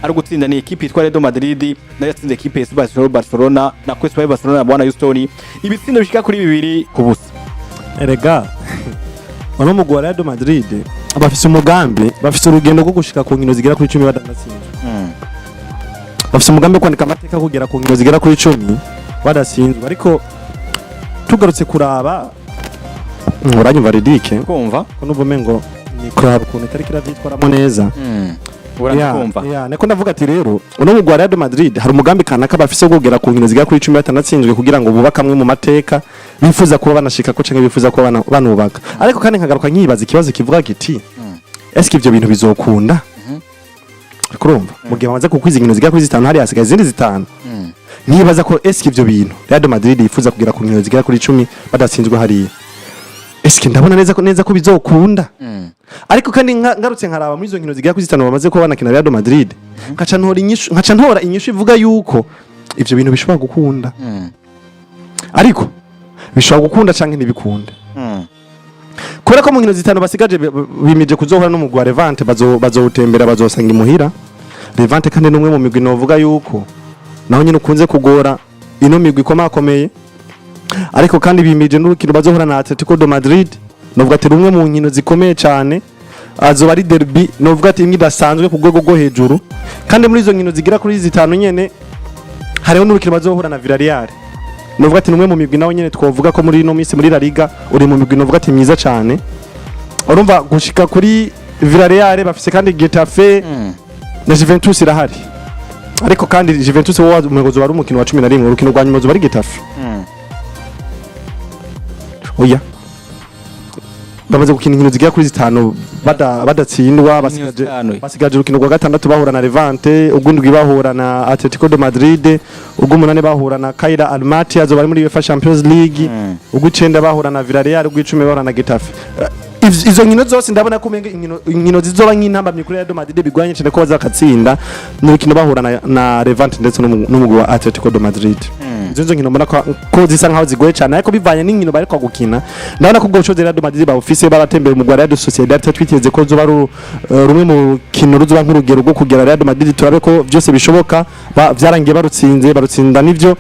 ari gutsinda ni equipe yitwa Real Madrid nayo yatsinze equipe ya Barcelona na kwese Barcelona na bwana Houston ibitsindo bishika kuri 2 ku busa. Erega ono mugwa Real Madrid bafise umugambi bafise urugendo rwo gushika ku nkino zigera kuri 10 badanatsinda. Bafise umugambi kwandika amateka kugera ku nkino zigera kuri 10 badasinzwe ariko tugarutse kuraba uranyumva ridike kumva ko nuvume ngo ni kuraba ukuntu itari kiravitwaramo neza. Urakumva nako ndavuga ati rero uno mugwa Real Madrid hari umugambi kanaka bafise kugera ku nkino zigera kuri 10 batanatsinzwe kugira ngo bubakamwe mu mateka bifuza kuba banashika ko canke bifuza kuba banubaka ariko kandi nkagaruka nkibaza ikibazo kivuga kiti eske ivyo bintu bizokunda kurumva mu gihe bamaze kukwiza inkino zigera kuri 5 hari hasigaye izindi 5 nibaza ko eske ivyo bintu Real Madrid yifuza kugera ku nkino zigera kuri 10 badatsinzwe hariya eske ndabona neza ko bizokunda ariko kandi ngarutse nkaraba muri izo nkino zigera kuri 5 bamaze ko banakina Real Madrid nkaca ntora inyishu ivuga yuko ivyo bintu bishobora gukunda ariko bishobora gukunda canke ntibikunda kubera ko mu nkino 5 basigaje bimije kuzohora no mugwa Levante bazotembera bazosanga imuhira Levante kandi numwe mu migwi novuga yuko naho nyine ukunze kugora ino migwi akomeye ariko kandi bimije n'urukino bazohora na Atletico de Madrid novuga ati rumwe mu nkino zikomeye cyane azoba ari derby novuga ati imwe idasanzwe ku rwego rwo hejuru kandi muri izo nkino zigira kuri 5 nyene hariho n'urukino bazohora na Villarreal novuga ati numwe mu migwi nawo nyene twovuga ko muri ino minsi muri La Liga uri mu migwi novuga ati myiza cyane urumva gushika kuri Villarreal bafise kandi Getafe na Juventus irahari ariko kandi Juventus wo umugozo wari umukino wa 11 urukino rwa nyuma zo bari Getafe oya bamaze gukina inkino zigira kuri 5 badatsindwa basigaje urukino rwa 6 bahura na Levante ugundwi bahura na Atletico de Madrid ugumunane bahura na Kylian Almaty azo bari muri UEFA Champions League ugwicenda bahura na Villarreal ugwicumi bahura na Getafe izo nkino zose ndabona ko inkino zizoba nk'intamba mikuru ya Real Madrid bigwanye cyane ko bazakatsinda n'urukino bahura na Levante ndetse n'umugwi wa Atletico de Madrid izo nkino mbona ko zisa nkaho zigoye cyane ariko bivanye n'inkino bari kwa gukina ndabona ko ubwo Real Madrid ba office baratembera mu Real Sociedad twiteze ko zoba rumwe mu kino ruzoba nk'urugero rwo kugera Real Madrid turabe ko byose bishoboka byarangiye barutsinda nivyo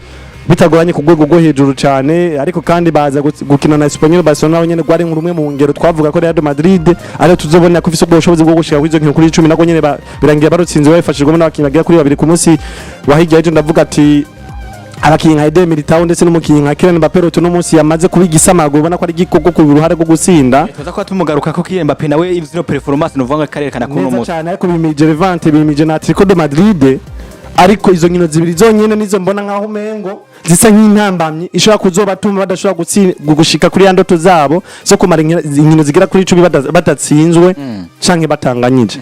bitagoranye ku rwego rwo hejuru cyane ariko kandi baza gukina na Espanyol Barcelona nyene gwari rumwe mu ngero twavuga ko Real Madrid ari tuzobona ko ifise ubushobozi bwo gushika kwizo nkino kuri 10 nako nyene birangiye barutsinze bafashijwe n'abakinyi bagira kuri 2 ku munsi wahigiye ejo ndavuga ati abakinyi nka Eden Militao ndetse n'umukinyi nka Kylian Mbappé no munsi yamaze kubigisamago ubona ko ari gikoko ku ruhare rwo gusinda tuza ko tumugaruka ko Kylian Mbappé nawe ivyo performance no vanga karerekana ko no munsi cyane ariko bimije Levante bimije na Atletico de Madrid ariko izo nkino zibiri zonyene nizo mbona nkaho mengo zisa nk'intambamye ishobora kuzobatuma badashobora gushika kuri yandoto zabo zo kumara inkino zigira kuri 10 batatsinzwe canke batanganyije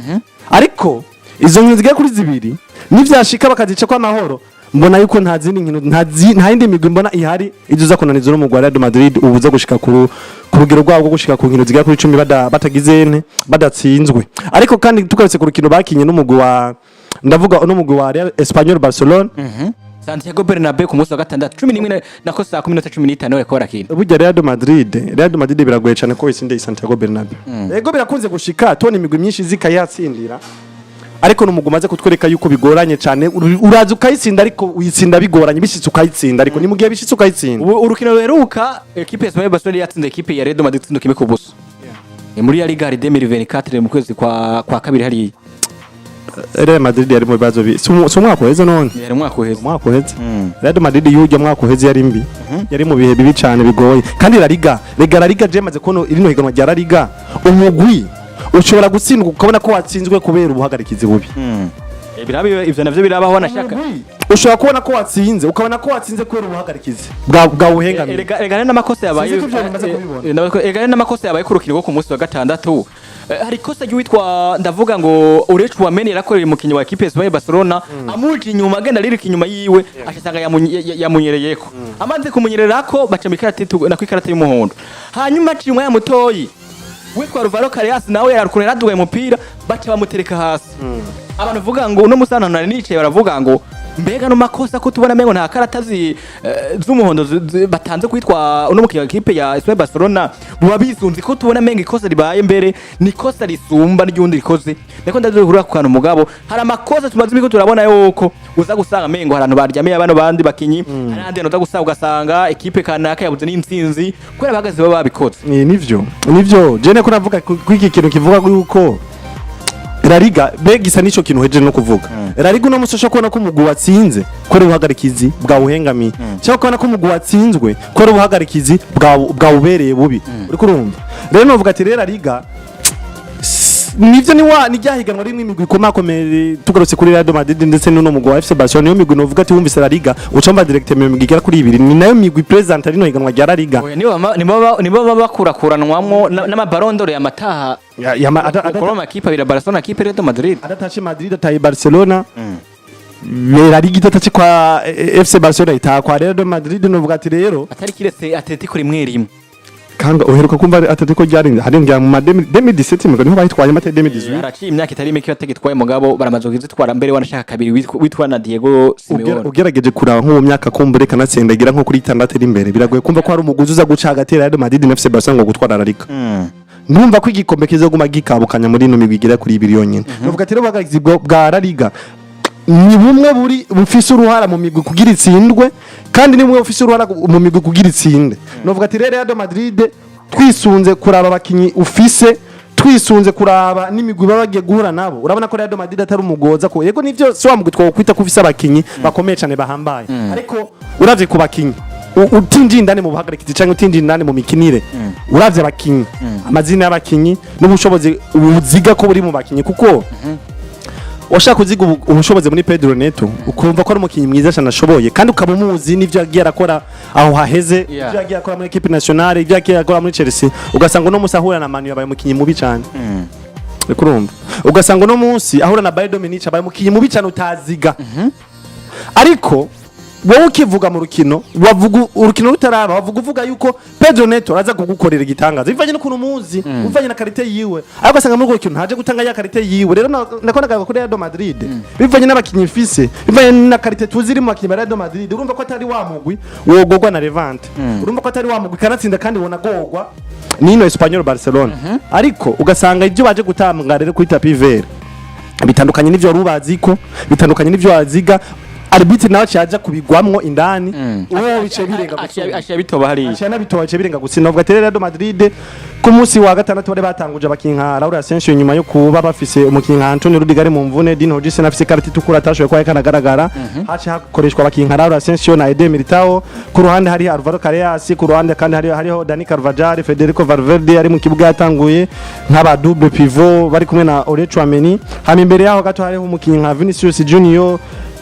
ariko izo nkino zigira kuri zibiri nivyashika bakazica kwa mahoro mbona yuko nta zindi nkino nta yindi migwi mbona ihari izuza kunaniza no mu Real Madrid ubuza gushika ku rugero rwabo gushika ku nkino zigira kuri 10 batagizene badatsinzwe ariko kandi tukaretse ku rukino bakinye n'umugwi wa ndavuga uno mugwi wa Real Espanyol Barcelona Santiago Bernabeu ku munsi wa 6 11 nako saa 10:15 ariko barakina burya Real Madrid biragoye cyane ko isinde Santiago Bernabeu yego birakunze gushika tone imigwi myinshi zikayatsindira ariko n'umugwi maze kutwereka yuko bigoranye cyane uraza ukayitsinda ariko uyitsinda bigoranye bishitse ukayitsinda ariko ni mu gihe bishitse ukayitsinda urukino ruheruka equipe ya Espanyol Barcelona yatsinze equipe ya Real Madrid tsinduka ku buso muri La Liga 2024 mu kwezi kwa kabiri hari Real Madrid yari mu bibazo so mwaka uheze none yari mwaka uheze Real Madrid yujya mwaka uheze yari mbi yari mu bihe bibi cyane bigoye kandi La Liga jemaze kono irino higanwa rya La Liga umugwi ushobora gutsindwa ukabona ko watsinzwe kubera ubuhagarikizi bubi birabe ivyo navyo birabaho nashaka ushobora kubona ko watsinze ukabona ko watsinze kubera ubuhagarikizi bwa buhengamye egane n'amakosa yabaye egane n'amakosa yabaye ku rukino rwo ku munsi wa 6 hari kosa ryitwa ndavuga ngo Urechu wamenye rakorera umukinyi wa equipe ya Barcelona amuji nyuma agenda lirika inyuma yiwe ashasanga yamunyereyeko amaze kumunyererako baca mikarate na kwikarate y'umuhondo hanyuma cyimwe ya mutoyi witwa Ruvaro Karias nawe yarakunera duwe umupira baca bamutereka hasi abantu vuga ngo no musana nari nicaye baravuga ngo mbega no makosa ko tubona mengo nta karata z'umuhondo batanze kwitwa uno mukiga kipe ya Espagne Barcelona buba bisunze ko tubona mengo ikosa ribaye mbere ni kosa risumba n'undi rikoze niko ndazurura ku kantu mugabo hari amakosa tumaze imiko turabona yuko uza gusanga mengo harantu baryamiye abana bandi bakinyi arandi uza gusanga ugasanga ekipe kanaka yabuze n'intsinzi kwera bagaze baba babikoze nivyo jene ko navuga kwiki kintu kivuga yuko La Liga begisa nico kintu heje no kuvuga La Liga no musosha kubona ko umugwi watsinze ko ari ubuhagarikizi bwa buhengami cyangwa kubona ko umugwi watsinzwe ko ari ubuhagarikizi bwa ubereye bubi uri kurumva rero novuga ati La Liga nivyo ni ryahiganwa rimwe imigwi komakomeye tugarutse kuri Real Madrid ndetse no mugwi wa FC Barcelona niyo migwi novuga ati wumvise La Liga ucamba direct mu migwi igera kuri 2 ni nayo migwi present ari no higanwa rya La Liga nibo bakurakuranwamwo n'amabaron d'or ya mataha ya makipe abira Barcelona kipe Real Madrid adatache Madrid ataye Barcelona La Liga itatache kwa FC Barcelona ita kwa Real Madrid novuga ati rero atari kiretse Atletico rimwe kanga uheruka kumva Atletico ryarinze hari ngira mu 2017 mugo niho bayitwaye mate 2018 haraciye imyaka itari mike bategitwaye mugabo baramaze kuzitwara mbere wanashaka kabiri witwa na Diego Simeone ugerageje kuraba nko mu myaka kumbure kanatsendagira nko kuri 6 iri imbere biragoye kumva ko hari umuguzi uza guca hagati ya Real Madrid na FC Barcelona ngo gutwara La Liga ndumva ko igikombe kizoguma gikabukanya muri no mibigera kuri 2 yonyine novuga ati rero bagagizi bwa La Liga ni bumwe buri bufise uruhara mu migwi kugira itsindwe kandi ni bumwe bufise uruhara mu migwi kugira itsinde novuga ati Real Madrid twisunze kuraba abakinyi ufise twisunze kuraba n'imigwi babagiye guhura nabo urabona ko Real Madrid atari umugoza ko yego nivyo so wamugwi twakwita ko ufise abakinyi bakomeye cyane bahambaye ariko uravye ku bakinyi utinjira indani mu buhagarikizi cyangwa utinjira indani mu mikinire uravye abakinyi amazina y'abakinyi n'ubushobozi uziga ko buri mu bakinyi kuko washaka kuziga ubushobozi muri Pedro Neto ukumva ko ari umukinyi mwiza cyane ashoboye kandi ukabumuzi n'ivyo yagiye arakora aho haheze ivyo yagiye akora muri equipe nationale ivyo yagiye akora muri Chelsea ugasanga no musahura na Man U yabaye umukinyi mubi cyane kurumva ugasanga no munsi ahura na Bayern Munich abaye umukinyi mubi cyane utaziga ariko wowe ukivuga mu rukino wavuga urukino rutaraba wavuga uvuga yuko Pedro Neto aza kugukorera igitangaza bivanye no kuno muzi bivanye na karite yiwe ariko asanga muri rukino ntaje gutanga ya karite yiwe rero nakonaga kuri Real Madrid bivanye n'abakinyi fise bivanye na karite tuziri mu bakinyi ba Real Madrid urumva ko atari wa mugwi wogogwa na Levante urumva ko atari wa mugwi kanatsinda kandi wona gogwa nino Espanyol Barcelona ariko ugasanga ibyo baje gutambwa rero kuri tapi vert bitandukanye n'ivyo rubaziko bitandukanye n'ivyo waziga arbitre nawe cyaje kubigwamwo indani uwo bice birenga ashiya bitoba hari ashiya nabitoba bice birenga gutsinda uvuga ati Real Madrid ku munsi wa gatandatu bari batanguje abakinka Raul Asensio nyuma yo kuba bafise umukinka Antonio Rudiger mu mvune Dino Hodges nafise karti tukura atashoye kwa yakanagaragara haci hakoreshwa abakinka Raul Asensio na Eder Militao ku ruhande hari Alvaro Carreras ku ruhande kandi hariho Dani Carvajal Federico Valverde ari mu kibuga yatanguye nk'aba double pivot bari kumwe na Ole Tchouameni hama imbere yaho gato hariho umukinka Vinicius Junior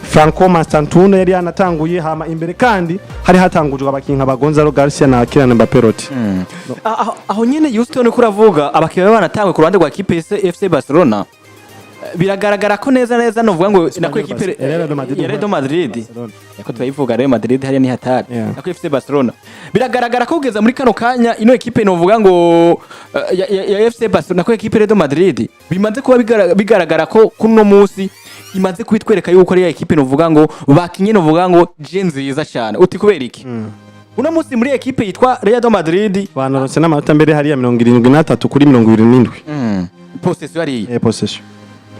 Franco Mastantuno yari anatanguye hama imbere kandi hari hatangujwe abakinka ba Gonzalo Garcia na Kylian Mbappé roti aho nyene Houston kuravuga abakinnyi banatangwe ku ruhande rwa kipe FC Barcelona biragaragara ko neza novuga ngo nako equipe Real Madrid yako twayivuga Real Madrid hari ni hatari nako FC Barcelona biragaragara ko kugeza muri kano kanya ino equipe novuga ngo ya FC Barcelona nako equipe Real Madrid bimaze kuba bigaragara ko kuno munsi imaze kwitwereka yuko ari ya equipe novuga ngo bakinye novuga ngo je nziza cyane uti kubera iki uno munsi muri equipe yitwa Real Madrid banaronse n'amanota mbere hari ya 73 kuri 27 possession ari possession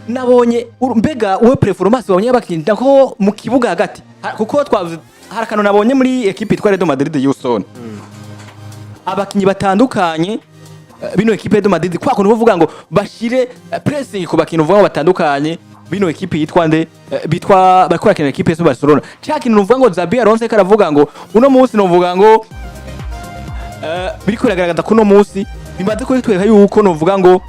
nabonye mbega we performance wabonye abakinyi ko mu kibuga hagati kuko twavuze harakano nabonye muri equipe yitwa Real Madrid Houston abakinyi batandukanye bino equipe Real Madrid kwa kuntu bavuga ngo bashire pressing ku bakinyi uvuga ngo batandukanye bino equipe yitwa nde bitwa bakora kene equipe ya Barcelona cyaki nuvuga ngo Xabi Alonso karavuga ngo uno munsi novuga ngo biri kugaragaza kuno munsi bimaze ko tweka yuko novuga ngo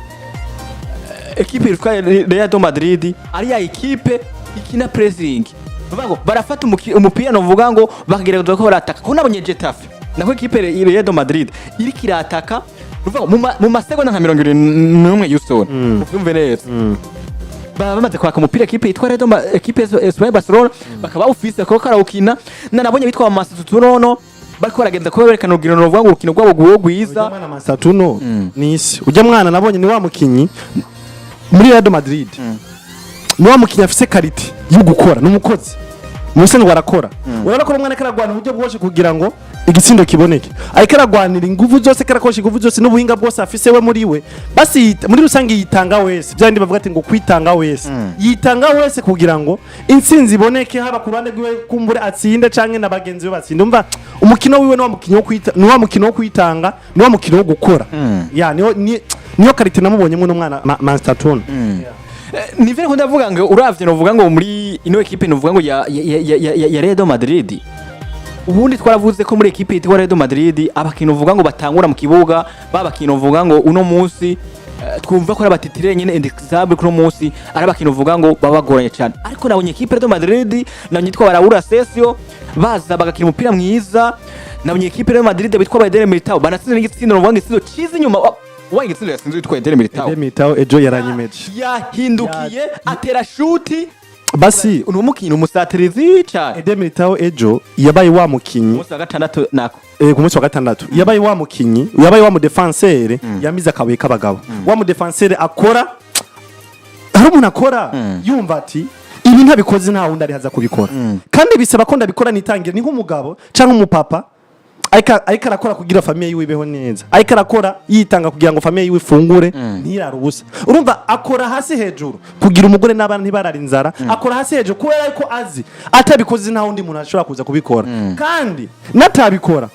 equipe yitwa Real Madrid ari ya equipe ikina pressing bavuga ngo barafata umupira novuga ngo bakagerageza ko barataka ko nabonye Getafe nako equipe Real Madrid iri kirataka mu masegonda nka 21 Houston uvyumve neza bamaze kwaka umupira equipe yitwa Real equipe ya Barcelona bakaba ufise ko karawukina nanabonye bitwa Masatuno bariko baragenda ko berekana urugino novuga ngo urukino rwabo gwiza mwana Masatuno nisi ujya mwana nabonye ni wa mukinyi muri Real Madrid ni wa mukinyi afise karite yo gukora n'umukozi Museni warakora urakora umwana karagwana uburyo bwose kugira ngo igitsindo kiboneke ariko aragwanira ingufu zose karakoresha ingufu zose n'ubuhinga bwose afise we muri we basi muri rusange yitanga wese byandi bavuga ati ngo kwitanga wese yitanga wese kugira ngo intsinzi iboneke haba ku ruhande rwiwe kumbure atsinde canke n'abagenzi be batsinde umva umukino wiwe no mukino wo kwitanga no mukino wo gukora ya niyo karite namubonyemo no mwana Master Tone ni vile ndavuga ngo uravye no vuga ngo muri ino equipe no vuga ngo ya Real Madrid ubundi twaravuze ko muri equipe yitwa Real Madrid abakino vuga ngo batangura mu kibuga babakino vuga ngo uno munsi twumva ko abatitire nyene indexable kuno munsi arabakino vuga ngo babagoranye cyane ariko nabonye equipe Real Madrid nanyitwa barabura sesio baza bagakina umupira mwiza nabonye equipe Real Madrid bitwa Bayern Militao banatsinze n'igitsina no vuga ngo itsindo ciza inyuma wangi itsindo yasinze bitwa Bayern Militao ejo yaranyimeje yahindukiye atera shuti basi uno musatirizi cyane Bayern Militao ejo yabaye wa mukinyi umunsi wa gatandatu nako ku munsi wa gatandatu yabaye wa mukinyi yabaye wa mu defenseur yamiza akabuye kabagabo wa mu defenseur akora hari umuntu akora yumva ati ibi ntabikoze nta wundi ari haza kubikora kandi bisaba ko ndabikora nitangira ni nk'umugabo cyangwa umupapa ariko arakora kugira famille yiwe ibeho neza ariko arakora yitanga kugira ngo famille yiwe ifungure ntirara ubusa urumva akora hasi hejuru kugira umugore n'abana ntibarara inzara akora hasi hejuru kubera ariko azi atabikoze nta wundi muntu ashobora kuza kubikora kandi natabikora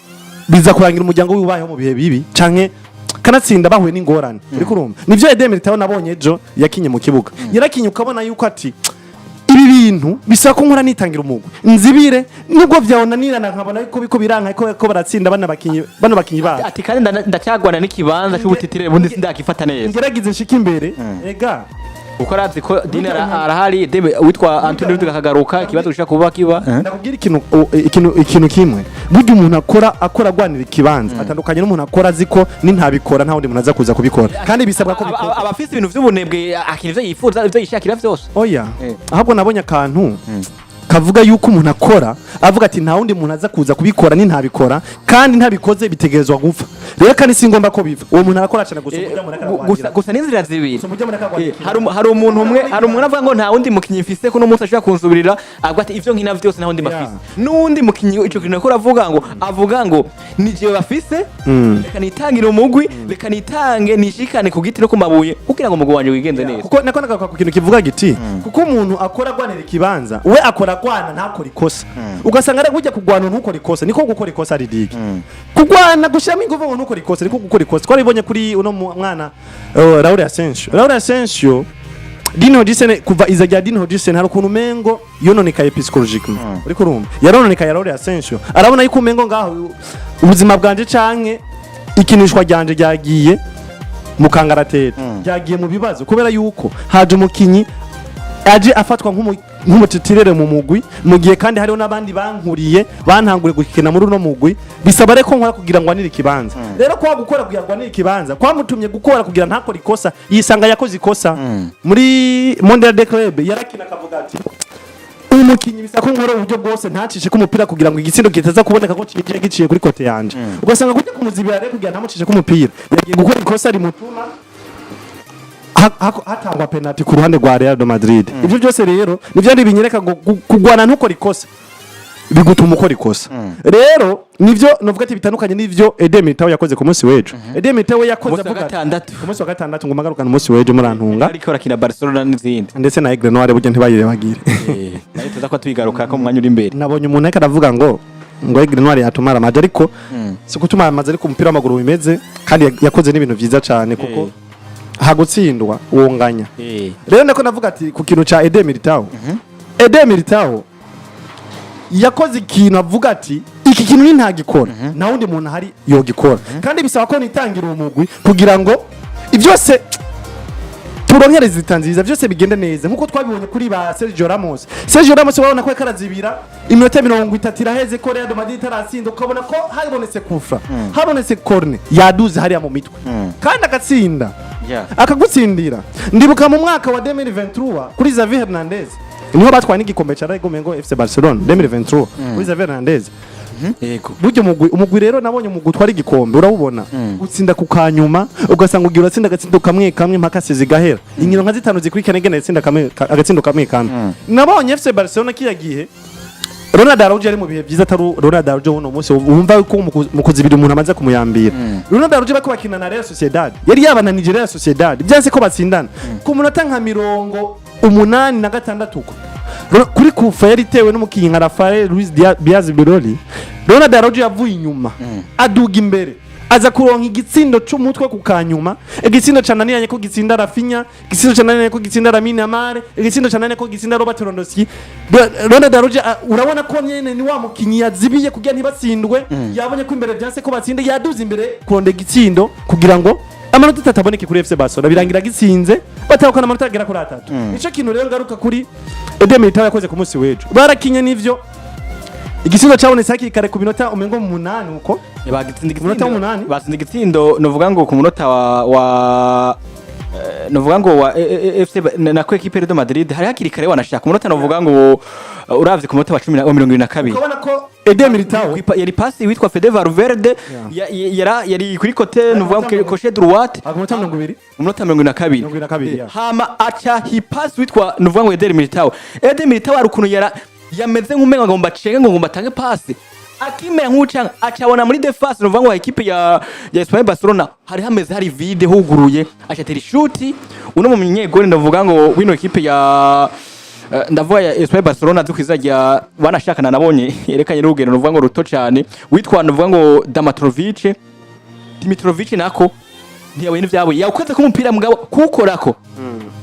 biza kurangira umuryango wiwe ubayeho mu bihe bibi canke kanatsinda bahuye n'ingorane uri kurumva nivyo Bayern Militao nabonye ejo yakinye mu kibuga yarakinye ukabona yuko ati ibi bintu bisaba ko nkora nitangira umugwe nzibire nubwo vyawonanirana nkabona yuko biko biranka ko baratsinda bano bakinyi ba ati kandi ndacyagwana n'ikibanza cy'ubutitire bundi sindakifata neza ngeragize nshika imbere ega uko arazi ko dinara arahari witwa Antonio Rudiga kagaruka ikibazo gishaka kuba kiba ndakubwira ikintu kimwe burya umuntu akora gwanira ikibanza atandukanye n'umuntu akora ziko nintabikora nta wundi muntu aza kuza kubikora kandi bisabwa ko bikora abafise ibintu vy'ubunebwe akinivyo yifuza ivyo yishakira vyose oya ahubwo nabonye akantu kavuga yuko umuntu akora avuga ati nta wundi muntu aza kuza kubikora nintabikora kandi ntabikoze bitegerezwa gupfa rero kandi singomba ko biva uwo muntu arakora cyane gusa n'inzira zibiri hari umuntu umwe avuga ngo nta wundi mukinyi mfise ko no munsi ashobora kunsubirira avuga ati ivyo nkina vyose nta wundi bafise n'undi mukinyi ico kintu ko avuga ngo ni je bafise reka nitangire umugwi reka nitange nishikane ku giti no ku mabuye kugira ngo umugwi wanje wigenze neza kuko nako nagaruka ku kintu kivuga giti kuko umuntu akora gwanira ikibanza we akora gwana ntakora ikosa ugasanga ari kujya kugwana ntukora ikosa niko gukora ikosa ari digi kugwana gushama ingufu ngo ntukora ikosa niko gukora ikosa twaribonye kuri uno mwana Raul Asensio Dino Hodgson kuva izajya Dino Hodgson hari ukuntu mengo yononekaye psychologiquement uri kurumva yarononekaye Raul Asensio arabona yuko mengo ngaho ubuzima bwanje canke ikinishwa ryanje ryagiye mu kangaratete ryagiye mu bibazo kubera yuko haje umukinyi aje afatwa nk'umutitirere mu mugwi mu gihe kandi hariho n'abandi bankuriye bantangure gukina muri uno mugwi bisaba reko nkora kugira ngo anire ikibanza rero kwa gukora kugira ngo anire ikibanza kwamutumye gukora kugira ntakora ikosa yisanga yakoze ikosa muri Mondial de Club yarakina akavuga ati umukinyi bisako nkora uburyo bwose ntacishe ku mupira kugira ngo igitsindo kitaza kuboneka ko kije giciye kuri kote yanje ugasanga kujya kumuzibira rero kugira ntamucishe ku mupira yagiye gukora ikosa rimutuma hatangwa penalty ku ruhande rwa Real Madrid ivyo byose rero nivyo ari binyereka ngo kugwana ntukora ikosa bigutuma ukora ikosa rero nivyo novuga ati bitandukanye nivyo Bayern Militao yakoze ku munsi wejo Bayern Militao yakoze avuga ku munsi wa gatandatu ngo magarukana umunsi wejo murantunga ariko rakina Barcelona n'izindi ndetse na Aigle Noir buryo ntibayire bagire nayo tuza ko tuyigaruka ko mwanya uri imbere nabonye umuntu ariko aravuga ngo Aigle Noir yatumara amaje ariko si gutuma amaze ariko umupira w'amaguru bimeze kandi yakoze n'ibintu vyiza cyane kuko hagutsindwa wonganya rero nako navuga ati ku kintu ca Bayern Militao yakoze ikintu avuga ati iki kintu ni ntagikora na wundi muntu hari yogikora kandi bisaba ko nitangira umugwi kugira ngo ivyose turonkere zitanziza byose bigende neza nkuko twabibonye kuri ba Sergio Ramos wabona ko karazibira iminota 30 iraheze ko Real Madrid tarasinda ukabona ko habonetse kufra habonetse corner yaduze hariya mu mitwe kandi agatsinda akagutsindira ndibuka mu mwaka wa 2023 kuri Xavi Hernandez niho batwaye n'igikombe ca Real Mengo FC Barcelona 2023 kuri Xavi Hernandez yego buryo umugwi rero nabonye umugwi twari igikombe urawubona utsinda ku kanyuma ugasanga ugira utsinda agatsindo kamwe mpaka sizigahera inkino nka zitanu zikurikirana gene itsinda kamwe agatsindo kamwe nabonye FC Barcelona kiyagihe Ronald Araujo ari mu bihe byiza atari Ronald Araujo uno munsi wumva ko mu kuzibira umuntu amaze kumuyambira. Ronald Araujo bako bakina na Real Sociedad yari yabananije Real Sociedad byanse ko batsindana ku munota nka 86 uko kuri kufa yari tewe n'umukinyi nka Rafael Luis Diaz Biroli. Ronald Araujo yavuye inyuma aduga imbere aza kuronka igitsindo c'umutwe ku kanyuma, igitsindo cananiranye ko gitsinda Rafinha, igitsindo cananiranye ko gitsinda Lamine Yamal, igitsindo cananiranye ko gitsinda Robert Lewandowski. Ronald Araujo urabona ko nyene ni wa mukinyi yazibiye kugira ntibatsindwe, yabonye ko imbere byanse ko batsinde, yaduze imbere kuronda igitsindo kugira ngo amanota tataboneke kuri FC Barcelona, birangira gitsinze batahukana amanota agera kuri 3. Nico kintu rero ngaruka kuri Eden Militao yakoze ku munsi w'ejo, barakinye n'ivyo igisindo cyabonetse hakikare ku minota umengo mu 8 uko batsinda igitsindo novuga ngo ku munota wa novuga ngo wa FC na ko equipe Real Madrid hari hakirikare wanashaka umunota novuga ngo uravye ku munota wa 22 ukabona ko Eden Militao yari pasi witwa Fede Valverde yari kuri côté novuga ngo coché droite amunota 20 umunota 22 hama acha hipasi witwa novuga ngo Eden Militao ari ukuntu yameze nk'umenga ngo mbacenge ngo mbatange pasi akimera nk'ucanga acabona muri defense no vango equipe ya Barcelona hari hameze hari vide huguruye achatera shuti uno mu munyegore ndavuga ngo wino equipe ya ndavuga ya Barcelona dukizajya banashakana nabonye yerekanye n'urugendo no vango ruto cyane witwa ndavuga ngo Dimitrovic nako ntiyawe n'ivyabo yakoze ko umupira mugabo kukorako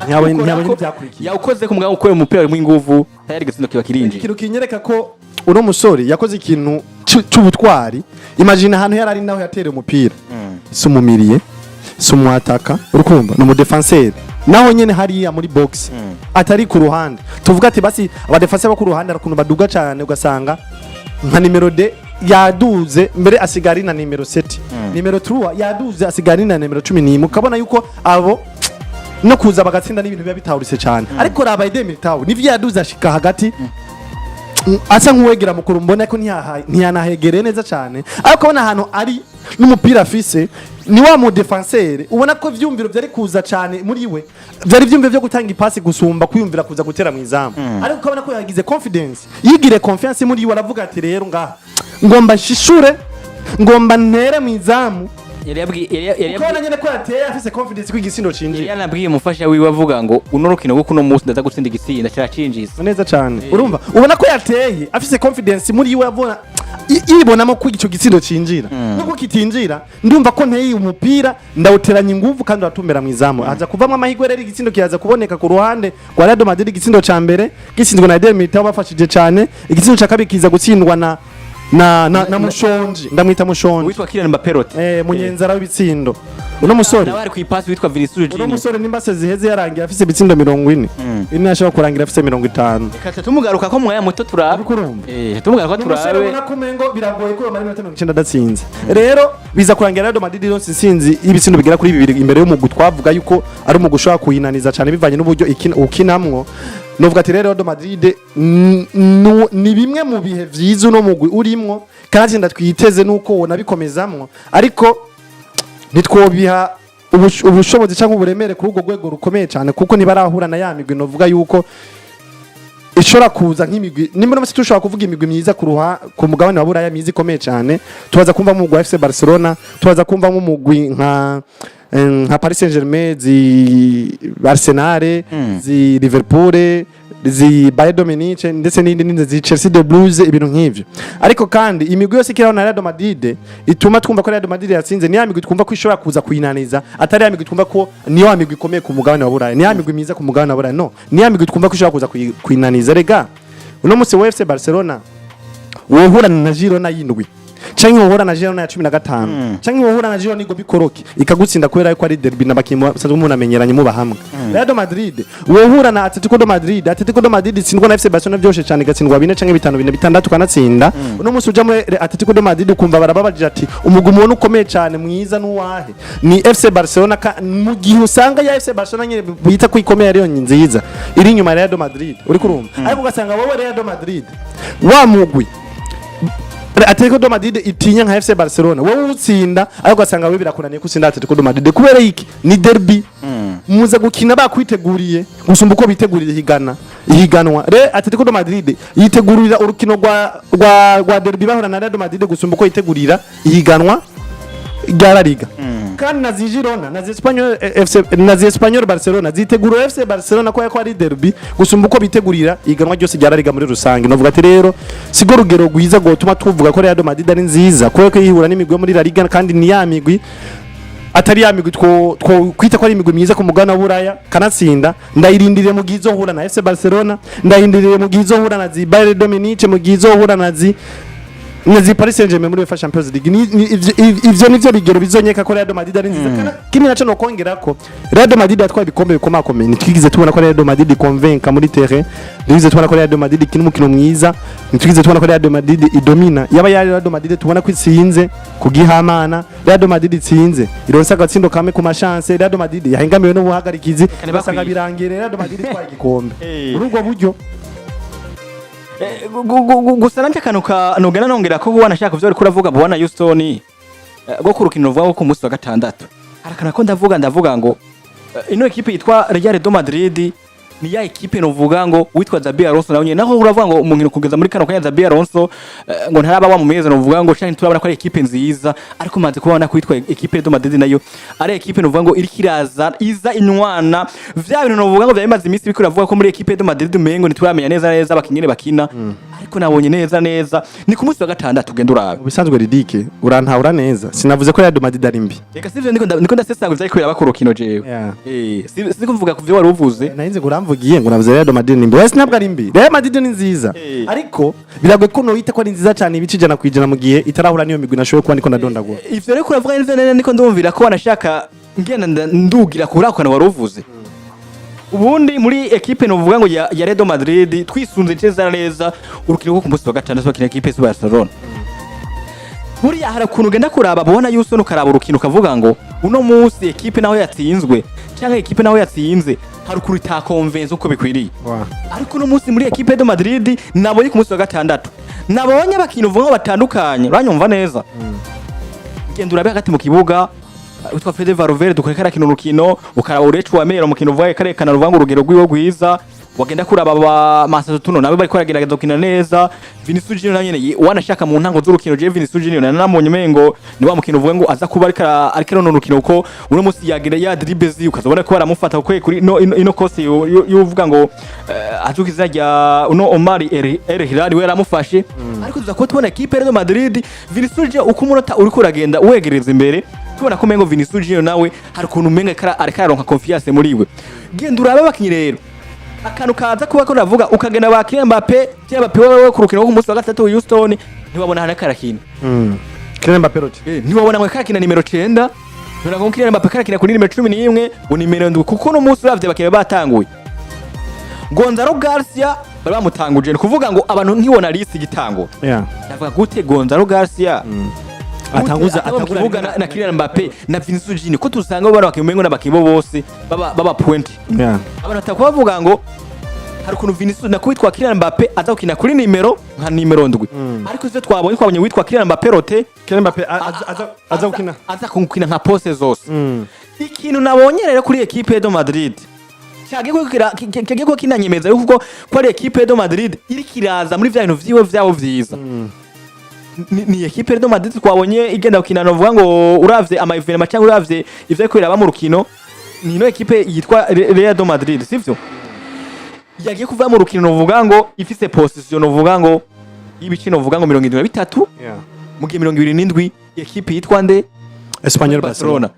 ntiyawe n'ivyakurikiye yakoze ko mugabo ukore umupira w'inguvu tayari gisindo kiba kirinje ikintu kinyereka ko uno musore yakoze ikintu cy'ubutwari. Imagine ahantu yari ari naho yatere umupira sumumiriye sumwataka urukumva no mu defenseur naho nyene hariya muri box atari ku ruhande tuvuga ati basi aba defenseur ba ku ruhande arakuntu baduga cyane ugasanga nka numero D yaduze mbere asigari na numero 7 numero 3 yaduze asigari na numero 11 ukabona yuko abo no kuza bagatsinda n'ibintu biba bitawurise cyane ariko raba Eden Militao nivyo yaduze ashika hagati asa nk'uwegera mukuru mbona ko ntiyanahegere neza cyane ariko ubona ahantu ari n'umupira afise ni wa mu defenseur ubona ko vyumviro byari kuza cyane muri we byari vyumviro byo gutanga ipasi gusumba kuyumvira kuza gutera mu izamu ariko ukabona ko yagize confidence yigire confiance muri we aravuga ati rero ngaha ngomba shishure ngomba ntere mu izamu yari ukabona nyene ko yateye afise confidence ko igisindo cinjira yanabwiye umufasha wiwe avuga ngo uno rukino rwo kuno munsi ndaza gutsinda igisinda cyacinjiza neza cyane urumva ubona ko yateye afise confidence muri we abona ibonamo ko ico gitsindo cinjira nuko kitinjira ndumva ko nteye umupira ndawuteranya inguvu kandi watumbera mu izamu aza kuvamwe amahigwe rero igitsindo kiyaza kuboneka ku ruhande rwa Real Madrid igitsindo ca mbere gisindwa na Eden Militao bafashije cyane igitsindo ca kabiri kiza gutsindwa na mushonji ndamwita mushonji witwa Kylian Mbappé munyenzara w'ibitsindo uno musore nawe ari ku ipasi witwa Vinicius Junior uno musore nimbase ziheze yarangiye afise ibitsindo 40 ine ashaka kurangira afise 50 reka tumugaruka ko mwaya muto turabe tumugaruka turabe umusore ubona ko mengo biragoye ko bamara 90 adatsinze rero biza kurangira Real Madrid yose sinzi ibitsindo bigera kuri 2 imbere yo mu gutwavuga yuko ari mu gushaka kuyinaniza cyane bivanye n'uburyo ukinamwo novuga ati Real Madrid ni bimwe mu bihe vyiza no mugwi urimwo kandi ndatwiteze nuko wona bikomezamwo ariko nitwobiha ubushobozi cyangwa uburemere kuri urwo rwego rukomeye cyane kuko nibarahura na ya migwi novuga yuko ishora kuza nk'imigwi nimba no tushobora kuvuga imigwi myiza ku mugabane wa Buraya myiza ikomeye cyane tubaza kumva mu FC Barcelona tubaza kumva mu mugwi nka Paris Saint-Germain Arsenal Liverpool Bayern Munich ndetse n'indi Chelsea de Blues ibintu nk'ivyo ariko kandi imigwi yose ikiraho na Real Madrid ituma twumva ko Real Madrid yatsinze ni ya migwi twumva ko ishobora kuza kuyinaniza atari ya migwi twumva ko ni ya migwi ikomeye ku mugabane wa Buraya ni ya migwi myiza ku mugabane wa Buraya no ni ya migwi twumva ko ishobora kuza kuyinaniza rega uno musi wa FC Barcelona wohura na Girona y'indwi canke wohura na Girona ya 15 canke wohura na Girona igo bikoroki ikagutsinda kwera yuko ari derby nabakimo sanzwe umuntu amenyeranye mu bahamwe Real Madrid wohura na Atletico de Madrid itsindwa na FC Barcelona byoshe cyane gatsindwa 4 canke 5 6 kanatsinda uno musi uja muri Atletico de Madrid kumva barababajije ati umugumo ukomeye cyane mwiza nuwahe ni FC Barcelona mu gihe usanga ya FC Barcelona nyine bita ko ikomeye ariyo nziza iri inyuma ya Real Madrid uri kurumva ariko ugasanga wowe Real Madrid wa mugwi Atletico de Madrid itinya nka FC Barcelona wowe utsinda ariko ugasanga we birakunaniye kusinda Atletico de Madrid kubera iki ni derby muza gukina bakwiteguriye gusumba uko bitegurira ihiganwa Atletico de Madrid yitegurira urukino rwa derby bahura na Real Madrid gusumba uko yitegurira ihiganwa rya La Liga kandi nazi Girona nazi Espanyol Barcelona zitegura FC Barcelona ko ari derby gusumba uko bitegurira ihiganwa ryose rya La Liga muri rusange novuga ati rero sigo rugero rwiza gutuma tuvuga ko Real Madrid ari nziza ko yihura n'imigwi muri La Liga kandi ni ya migwi atari ya migwi two kwita ko ari imigwi myiza ku mugana w'Uburaya kanatsinda ndayirindiriye mu gizo hura na FC Barcelona ndayirindiriye mu gizo hura na Bayern Dominique mu gizo hura na Paris Saint-Germain muri UEFA Champions League ivyo nivyo bigero bizonyeka ko Real Madrid ari nziza kimi naco no kongera ko Real Madrid atwaye ibikombe bikomakomeye nitwigize tubona ko Real Madrid convaincre muri terrain nitwigize tubona ko Real Madrid kina umukino mwiza nitwigize tubona ko Real Madrid idomina yaba ya Real Madrid tubona ko itsinze kugihamana Real Madrid itsinze ironsa gatsindo kame ku machance Real Madrid yahengamiwe no buhagarikizi basanga birangire Real Madrid twaye igikombe muri ubwo buryo gusa nanje kanuka nogena nongera ko bwana shaka kuvyo ariko uravuga bwana Houston go kurukino ruvuga ko munsi wa gatandatu harakana ko ndavuga ngo ino equipe yitwa Real de Madrid ni ya equipe novuga ngo witwa Xabi Alonso nawe naho uravuga ngo umuntu kugeza muri kano kanya Xabi Alonso ngo ntaraba wa mumeze novuga ngo cyane turabona ko ari equipe nziza ariko maze kubona ko yitwa equipe de Madrid nayo ari equipe novuga ngo iri kiraza iza inywana vya bintu novuga ngo byamaze iminsi biko uravuga ko muri equipe de Madrid mengo ntituramenya neza abakinyene bakina ariko nabonye neza ni ku munsi wa gatandatu ugenda urabe bisanzwe ridike urantahura neza sinavuze ko Real Madrid ari mbi reka sivyo niko ndasesanga ariko yabakurukino jewe siko mvuga ku vyo wari uvuze nahinze kuramvugiye ngo navuze Real Madrid ni mbi wese ntabwo ari mbi Real Madrid ni nziza ariko biragwe ko no yita ko ari nziza cyane ibici jana kwijana mu gihe itarahura niyo migwi nashoye kuba niko ndadondagura ivyo rero kuravuga neza niko ndumvira ko wanashaka ngenda ndugira kurakana wari uvuze ubundi muri equipe novuga ngo ya Real Madrid twisunze neza urukino rwo ku munsi wa gatandatu bakina equipe ya Barcelona buriya harakuntu ugenda kuraba bona yuso nukaraba urukino ukavuga ngo uno munsi equipe naho yatsinzwe cyangwa equipe naho yatsinze harukuru itakonvenza uko bikwiriye ariko uno munsi muri equipe de Madrid nabonye ku munsi wa gatandatu nabonye abakino vuga batandukanye uranyumva neza genda urabe hagati mu kibuga utwa Fede Valverde dukorekara kino rukino ukaraba urecu wa mero mukino vuga kwerekana ruvango urugero rwiwe rwiza wagenda kuraba ba Masato tuno nabe bari kwaragerageza gukina neza Vinicius Junior nanyene wanashaka mu ntango z'urukino je Vinicius Junior namonye mengo ni wa mukino vuga ngo aza kuba ariko no rukino uko uno musi yagira ya dribbles ukazobona ko baramufata ko kuri ino course yuvuga ngo azukiza rya uno Omar El Hilal we ramufashe ariko tuza ko tubona equipe Real Madrid Vinicius Junior uko umunota uri kuragenda uwegereza imbere tubona ko mengo Vinicius Junior nawe hari kuntu menga ariko aronka confiance muri we genda urabe bakinyi rero akantu kaza kuba ko navuga ukagena ba Kylian Mbappé wewe kurukina ku munsi wa gatatu Houston ntiwabona hana karakina Kylian Mbappé rote ntiwabona ngo karakina nimero 9 ngira ngo Kylian Mbappé karakina kuri nimero 11 ngo nimero 7 kuko no munsi uravye bakebe batanguye Gonzalo Garcia bari bamutanguje kuvuga ngo abantu nkibona list gitango ndavuga gute Gonzalo Garcia atanguza na Kylian Mbappé na Vinicius Junior ko tusanga bari bakimengo n'abakibo bose baba point abantu batakuvuga ngo hari kuntu Vinicius na kwitwa Kylian Mbappé aza gukina kuri nimero nka nimero 7 ariko ivyo twabonye witwa Kylian Mbappé rote Kylian Mbappé aza gukina nka pose zose ikintu nabonye rero kuri equipe de Madrid cyagiko ko kinanyemeza yuko ko ari equipe de Madrid iri kiraza muri vya bintu vyabo vyiza ni equipe de Madrid twabonye igenda gukina no vuga ngo uravye ama evenement cyangwa uravye ivyo kwiraba mu rukino ni no equipe yitwa Real de Madrid sivyo yagiye kuva mu rukino no vuga ngo ifise position no vuga ngo ibicino vuga ngo 73 mu gihe 27 equipe yitwa nde Espanyol Barcelona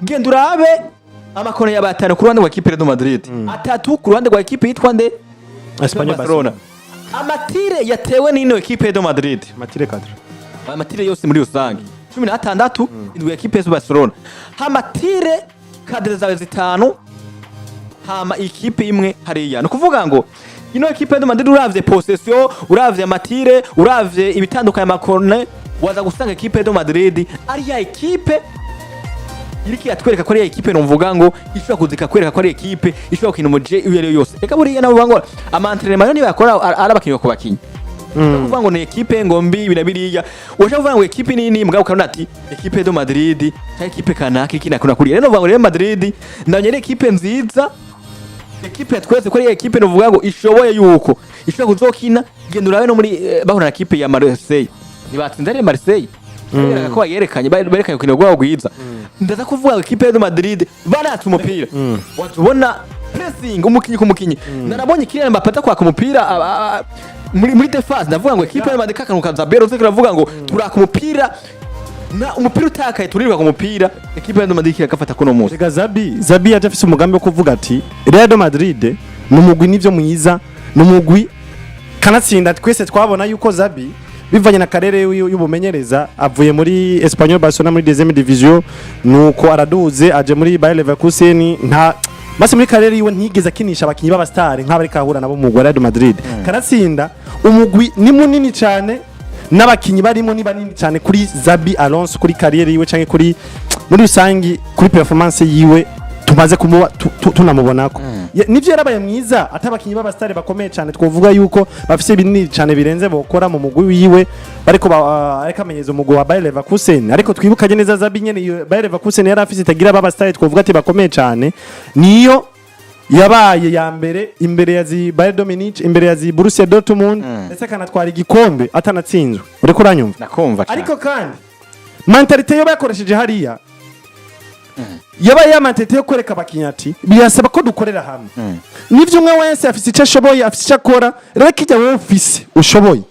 genda urabe amakona y'abatano ku ruhande rwa equipe de Madrid atatu ku ruhande rwa equipe yitwa nde Espanyol Barcelona amatire yatewe n'ino equipe de Madrid amatire 4 amatire yose muri rusange 16 indwi ya equipe ya Barcelona hamatire kadre zawe zitanu hama equipe imwe hariya no kuvuga ngo ino equipe de Madrid uravye possession uravye amatire uravye ibitandukanye makone waza gusanga equipe de Madrid ari ya equipe iriki yatwereka ko ari equipe numvuga ngo ishobora kuzika kwereka ko ari equipe ishobora gukina umuje uyere yose eka buriya nabo bango amantrene mayo ni bakora arabakinyo ko bakinyi kuvuga ngo ni equipe ngo mbi binabiriya ushaka kuvuga ngo equipe nini mugabo ukabona ati equipe do Madrid cyangwa equipe kanaka iki nakuna kuri rero uvuga ngo Real Madrid ndanye ni equipe nziza equipe twese ko ari equipe no vuga ngo ishoboye yuko ishobora kuzokina genda urabe no muri bahura na equipe ya Marseille ntibatsinze ari Marseille ko bayerekanye berekanye ukino rwabo gwiza ndaza kuvuga equipe do Madrid baratse umupira watubona pressing umukinyi ku mukinyi narabonye Kylian Mbappé atakwaka umupira muri defense ndavuga ngo equipe ya Madrid kakanuka za Bero zikira vuga ngo turaka umupira na umupira utakaye turiruka ku mupira equipe ya Madrid yakafata kuno munsi rega Xabi yatafise umugambi wo kuvuga ati Real Madrid numugwi nivyo mwiza numugwi kanatsinda twese twabona yuko Xabi bivanye na karere y'ubumenyereza avuye muri Espanyol Barcelona muri deuxième division nuko araduze aje muri Bayer Leverkusen nta basi muri karere yiwe ntigeze akinisha abakinyi b'abastari nk'abari kahura nabo mu Real Madrid kanatsinda umugwi ni munini cyane n'abakinyi barimo ni banini cyane kuri Xabi Alonso kuri karere yiwe canke kuri muri rusangi kuri performance yiwe tumaze kumuba tunamubonako nivyo yarabaye mwiza atabakinyi b'abastari bakomeye cyane twovuga yuko bafise binini cyane birenze bokora mu mugwi wiwe bariko ariko amenyeza umugwi wa Bayer Leverkusen ariko twibukanye neza Xabi nyene Bayer Leverkusen yari afise itagira b'abastari twovuga ati bakomeye cyane niyo yabaye ya mbere imbere ya Bayern Munich imbere ya Borussia Dortmund ndetse kanatwara igikombe atanatsinzwe uriko uranyumva nakumva ariko kandi mentalite yo bakoresheje hariya yabaye ya mentalite yo kwereka abakinyati birasaba ko dukorera hamwe nivyo umwe wese afise icyo ashoboye afise icyo akora rero kijya wowe ufise ushoboye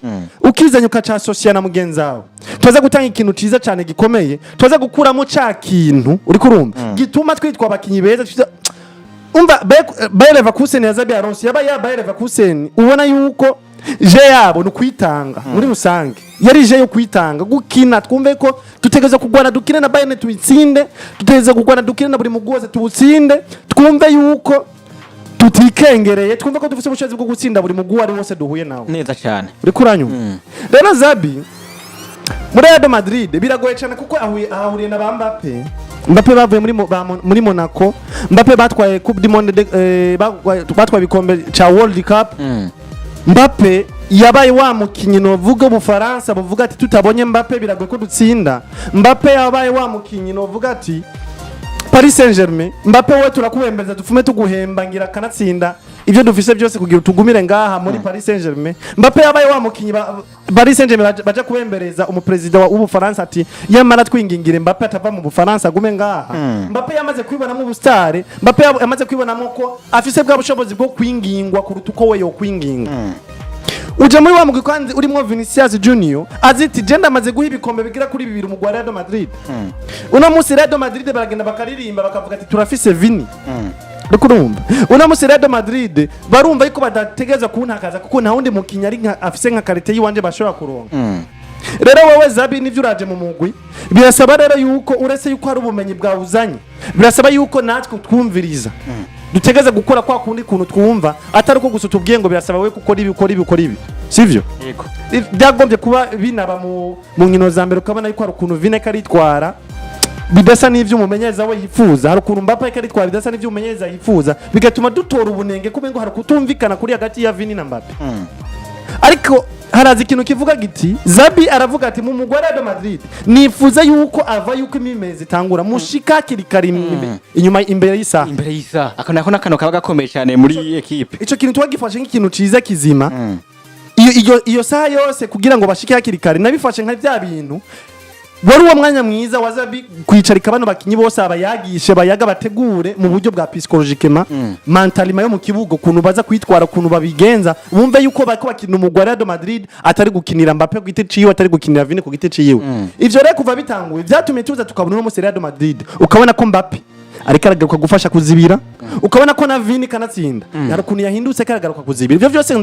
ukizanya ukaca associate na mugenzi wawe tuza gutanga ikintu ciza cyane gikomeye tuza gukuramo ca kintu uriko urumva gituma twitwa abakinyi beza umva Bayer Leverkusen ya Xabi Alonso yaba ya Bayer Leverkusen ubona yuko je yabo nukwitanga muri rusange yari je yo kwitanga gukina twumve ko tutegeza kugwana dukine na Bayern tuitsinde tutegeza kugwana dukine na buri mugoze tuutsinde twumve yuko tutikengereye twumve ko dufite ubushobozi bwo gutsinda buri mugwi ari wose duhuye nawo neza cyane uri kuranyu rero Xabi muri Real Madrid biragoye cyane kuko ahuriye na Mbappé Mbappé bavuye muri Monaco Mbappé batwaye Coupe du Monde batwaye bikombe cha World Cup Mbappé yabaye wa mukinyi no vuga Bufaransa buvuga ati tutabonye Mbappé biragoye ko dutsinda Mbappé yabaye wa mukinyi no vuga ati Paris Saint-Germain Mbappé we turakubembeza dufume tuguhemba ngira kanatsinda ivyo dufise byose kugira tugumire ngaha muri Paris Saint-Germain Mbappé yabaye wa mukinyi Paris Saint-Germain baje kubembereza umupresident wa Ubufaransa ati yamara twingingire Mbappé atava mu Bufaransa gume ngaha Mbappé yamaze kwibona mu bustare Mbappé yamaze kwibona ko afise bwa bushobozi bwo kwingingwa kuruta uko we yo kwinginga uje muri wa mugwi kandi urimo Vinicius Junior aziti genda amaze guha ibikombe bigira kuri 2 mu Real Madrid uno musi Real Madrid baragenda bakaririmba bakavuga ati turafise Vini rukurumba uno musi Real Madrid barumva yuko badategeza kuntakaza kuko nta wundi mukinya ari afise nka karite yiwanje bashobora kuronka rero wowe Xabi nivyo uraje mu mugwi birasaba rero yuko uretse yuko hari ubumenyi bwawuzanye birasaba yuko natwe twumviriza dutegeza gukora kwa kundi kuntu twumva atari uko gusa tubwiye ngo birasaba we gukora ibi sivyo yego byagombye kuba binaba mu nkino za mbere ukabona yuko hari ukuntu Vine karitwara bidasa n'ivyo umumenyereza we yifuza hari ukuntu Mbappé karitwara bidasa n'ivyo umumenyereza yifuza bigatuma dutora ubunenge kubengo hari kutumvikana kuri hagati ya Vini na Mbappé ariko harazi ikintu kivuga giti Xabi aravuga ati mu mugwi wa Real Madrid nifuza yuko ava yuko imimezi tangura mushika kirikari inyuma imbere y'isa akana nakano kaba gakomeye cyane muri equipe ico kintu twagifashe nk'ikintu ciza kizima iyo saha yose kugira ngo bashike kirikari nabifashe nka bya bintu wari uwo mwanya mwiza wa Xabi kwicarika bano bakinyi bose abayagishe bayaga bategure mu buryo bwa psychologiquement mentalima yo mu kibugo kuntu baza kwitwara kuntu babigenza bumve yuko bako bakina umugwi wa Real Madrid atari gukinira Mbappé ku giti ciwe atari gukinira Vini ku giti ciwe ivyo rero kuva bitanguye byatumye tuza tukabona no mu Real Madrid ukabona ko Mbappé ariko aragaruka gufasha kuzibira ukabona ko na Vini kanatsinda yarukuntu yahindutse karagaruka kuzibira ivyo byose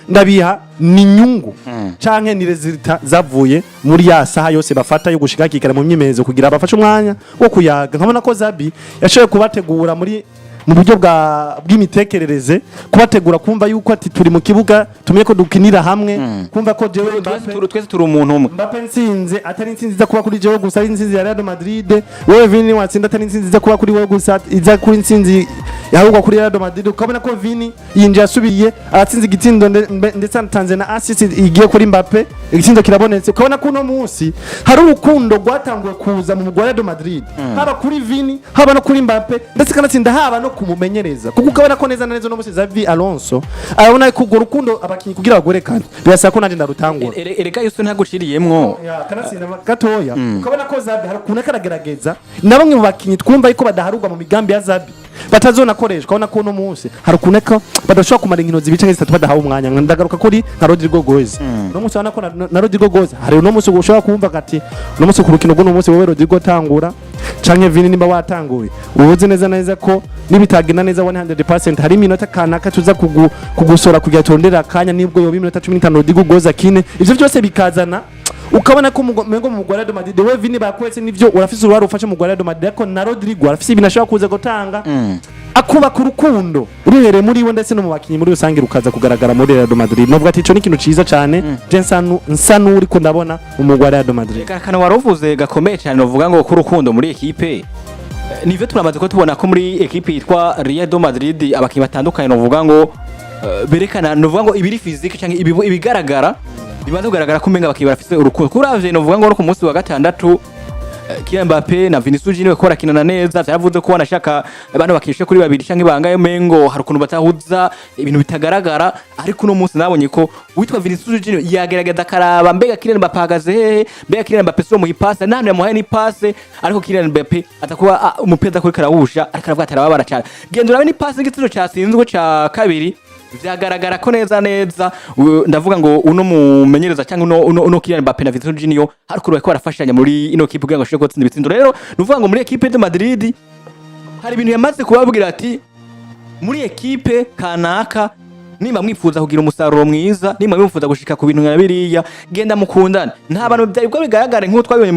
ndabiha ni nyungu canke ni resultat zavuye muri ya saha yose bafata yo gushika kikara mu myimezo kugira abafashe umwanya wo kuyaga nkabona ko Xabi yashoboye kubategura muri mu buryo bw'imitekerereze kubategura kumva yuko ati turi mu kibuga tumenye ko dukinira hamwe kumva ko jewe twese turi umuntu umwe Mbappe nsinze atari nsinzi za kuba kuri jewe gusa ari nsinzi ya Real Madrid wewe Vini watsinda atari nsinzi za kuba kuri wewe gusa iza kuri nsinzi yahubwo kuri Real Madrid ukabona ko Vini yinjiye asubiye aratsinze igitsindo ndetse anatanze na assist igiye kuri Mbappe igitsindo kirabonetse ukabona ko no munsi hari urukundo rwatanguye kuza mu Real Madrid haba kuri Vini haba no kuri Mbappe ndetse kanatsinda haba no kumumenyereza kuko ukabona ko neza na neza no munsi Xabi Alonso arabona ko urwo rukundo abakinyi kugira bagorekane birasa ko nanje ndarutangura ereka yuso ntaguciriyemwo kanatsinda gatoya ukabona ko Xabi hari ukuntu karagerageza na bamwe mu bakinyi twumva yuko badaharurwa mu migambi ya Xabi batazona koreshwa ubona ko no munsi hari ukuntu ko badashobora kumara inkino zibice nk'izitatu badahawe umwanya ndagaruka kuri nka Rodrigo Goes no munsi ubona ko na Rodrigo Goes hari no munsi ushobora kumva gati no munsi ku rukino rwo no munsi wowe Rodrigo tangura canke Vini nimba watanguye ubuze neza neza ko nibitagenda neza 100% hari iminota kanaka tuza kugusora kugira tondera akanya nibwo yo iminota 15 Rodrigo Goes akine ivyo byose bikazana ukabona ko mengo mu Real Madrid we Vini bakwetse nivyo urafise uruhare ufashe mu Real Madrid ariko na Rodrigo arafise ibintu ashobora kuza gutanga akuba ku rukundo ruhere muri we ndetse no mu bakinyi muri rusange rukaza kugaragara muri Real Madrid nubwo ati ico ni ikintu ciza cyane nsanu uri ko ndabona mu Real Madrid kana waruvuze gakomeye cyane uvuga ngo ku rukundo muri equipe nivyo turamaze ko tubona ko muri equipe yitwa Real Madrid abakinyi batandukanye uvuga ngo berekana nuvuga ngo ibiri physique cyangwa ibigaragara bibanze kugaragara ko umenga abakinyi barafise urukundo kuravye nuvuga ngo ku munsi wa gatandatu Kylian Mbappé na Vinicius Junior ko rakinana neza byavuze ko wanashaka abantu bakishe kuri babiri canke bangaye mengo hari ukuntu batahuza ibintu bitagaragara ariko no munsi nabonye ko witwa Vinicius Junior yagerageza karaba mbega Kylian Mbappé ahagaze hehe mbega Kylian Mbappé so mu ipase nane yamuhaye ni passe ariko Kylian Mbappé atakuba umupira kuri karawusha ariko aravuga atara babara cyane genda urabe ni passe igitsiro cyasinzwe ca kabiri vyagaragara ko neza ndavuga ngo uno mumenyereza cyangwa uno Kylian Mbappé na Vinicius Junior hari kuri ko barafashanya muri ino kipe kugira ngo ashobore gutsinda ibitsindo rero nuvuga ngo muri equipe de Madrid hari ibintu yamaze kubabwira ati muri equipe kanaka nimba mwifuza kugira umusaruro mwiza nimba mwifuza gushika ku bintu nk'abiriya genda mukundana nta bantu byari bwo bigaragara nk'uko twabibonye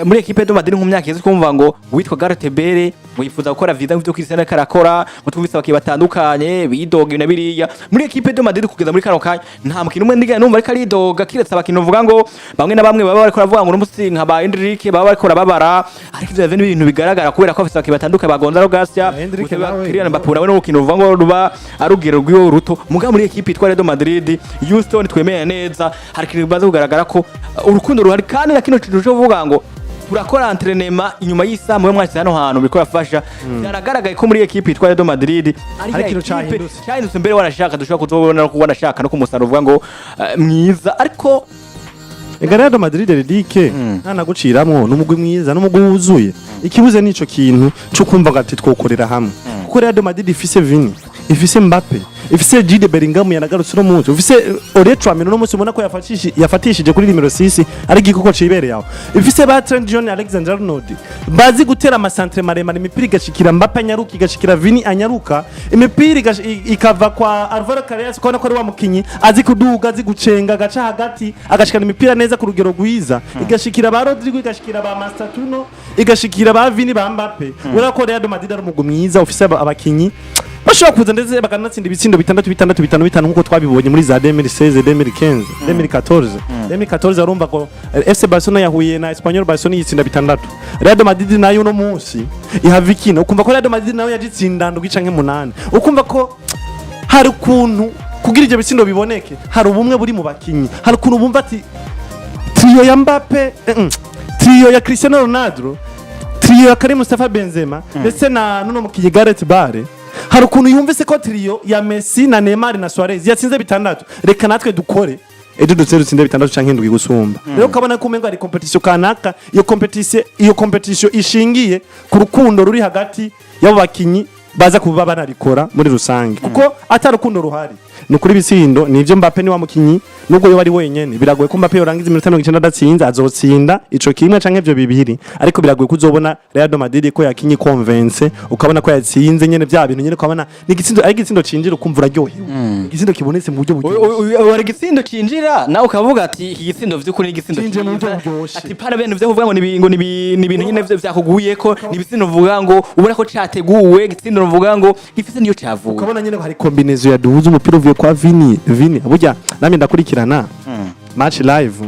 muri equipe de Madrid nk'umyaka yeze kumva ngo witwa Gareth Bale wifuza gukora visa nk'ibyo Cristiano karakora mutuvisa bakiye batandukanye bidoga ibintu biriya muri equipe de Madrid kugeza muri kano kanya nta mukino umwe ndigana numva ariko aridoga kiretse abakintu uvuga ngo bamwe na bamwe baba bariko bavuga ngo n'umusi nka ba Enrique baba bariko babara ariko ivyo bintu bigaragara kubera ko afisa bakiye batandukanye bagonza Garcia Kylian Mbappé nawe no mukino uvuga ngo ruba arugero rw'iyo ruto muga muri equipe yitwa Real Madrid Houston twemeye neza hari kintu baza kugaragara ko urukundo ruhari kandi na kino kintu cyo vuga ngo turakora entraînement inyuma y'isa mu mwaka hano hantu biko yafasha yaragaragaye ko muri equipe yitwa Real Madrid ari kintu cyahindutse mbere warashaka dushobora kuzobona ko wanashaka no kumusaruro uvuga ngo mwiza ariko Real Madrid redike ntanaguciramwo n'umugwi mwiza n'umugwi wuzuye ikibuze nico kintu cyo kumva gati twokorera hamwe kuko Real Madrid ifise Vini ifise Mbappe ifise Jude Bellingham yanagarutse no munsi ifise Tchouameni no munsi ubona ko yafatishije kuri nimero 6 ari gikoko cibere yawo ifise ba Trent John Alexander-Arnold bazi gutera amasantre maremare imipira igashikira Mbappe anyaruka igashikira Vini anyaruka imipira ikava kwa Alvaro Carreras ko ari wa mukinyi azi kuduga azi gucenga gaca hagati agashikana imipira neza ku rugero rwiza igashikira ba Rodrigo igashikira ba Mastertuno igashikira ba Vini ba Mbappe urako Real Madrid ari umugwi mwiza ufise abakinyi bashobora kuza ndetse bakanatsinda ibitsindo 6-5 nkuko twabibonye muri za 2016 2015 2014 arumva ko FC Barcelona yahuye na Espanyol Barcelona yitsinda 6 Real Madrid nayo no munsi ihavikina ukumva ko Real Madrid nayo yagitsinda ndwi canke 8 ukumva ko hari kuntu kugira ivyo bitsindo biboneke hari ubumwe buri mu bakinyi hari kuntu bumva ati trio ya Mbappe trio ya Cristiano Ronaldo trio ya Karim Mustafa Benzema ndetse na nuno mukinyi Gareth Bale hari ukuntu yumvise ko trio ya Messi na Neymar na Suarez yatsinze 6 reka natwe dukore ejo dutsinze 6 canke ndwi gusumba rero kabona ko umengo ari competition kanaka iyo competition ishingiye ku rukundo ruri hagati y'abo bakinyi baza kuba banarikora muri rusange kuko atarukundo ruhari nukuri bisindo nivyo Mbappe ni wa mukinyi nubwo yo bari wenyene biragoye ko Mbappe yorangiza iminota 90 adatsinze azotsinda ico kimwe canke ivyo bibiri ariko biragoye kuzobona Real Madrid ko yakinyi convince ukabona ko yatsinze nyene bya bintu nyene ukabona ni gitsindo ari gitsindo cinjira ukumva uraryohewe igitsindo kibonetse mu buryo buryo wari gitsindo cinjira nawe ukavuga ati iki gitsindo vy'ukuri ni gitsindo cinjira mu buryo buryoshye ati para bene vyo kuvuga ngo ni ibintu nyene vyakuguye ko ni ibitsindo uvuga ngo ubona ko categuwe gitsindo uvuga ngo gifite niyo cavuye ukabona nyene hari combinaison ya duhuza umupira uvuye kwa Vini burya namye ndakurikirana match live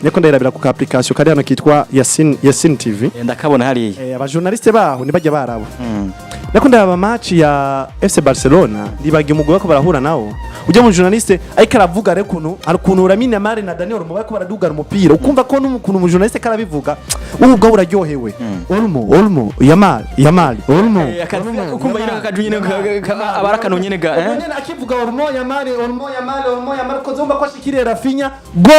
Niko ndayirabira ku application kari hano kitwa Yasin TV ndakabona hariya aba journaliste baho nibajya barabo Niko ndaba match ya FC Barcelona ndibagiye umugwe ko barahura nawo ujya mu journaliste ariko aravuga re kuntu Lamine Yamal na Daniel Olmo bako baradugara umupira ukumva ko n'ukuntu mu journaliste karabivuga ubwo uraryohewe Olmo Yamal Olmo ukumva yina kajunye abarakano nyene ga nyene akivuga Olmo Yamal ko zomba ko ashikire Rafinha go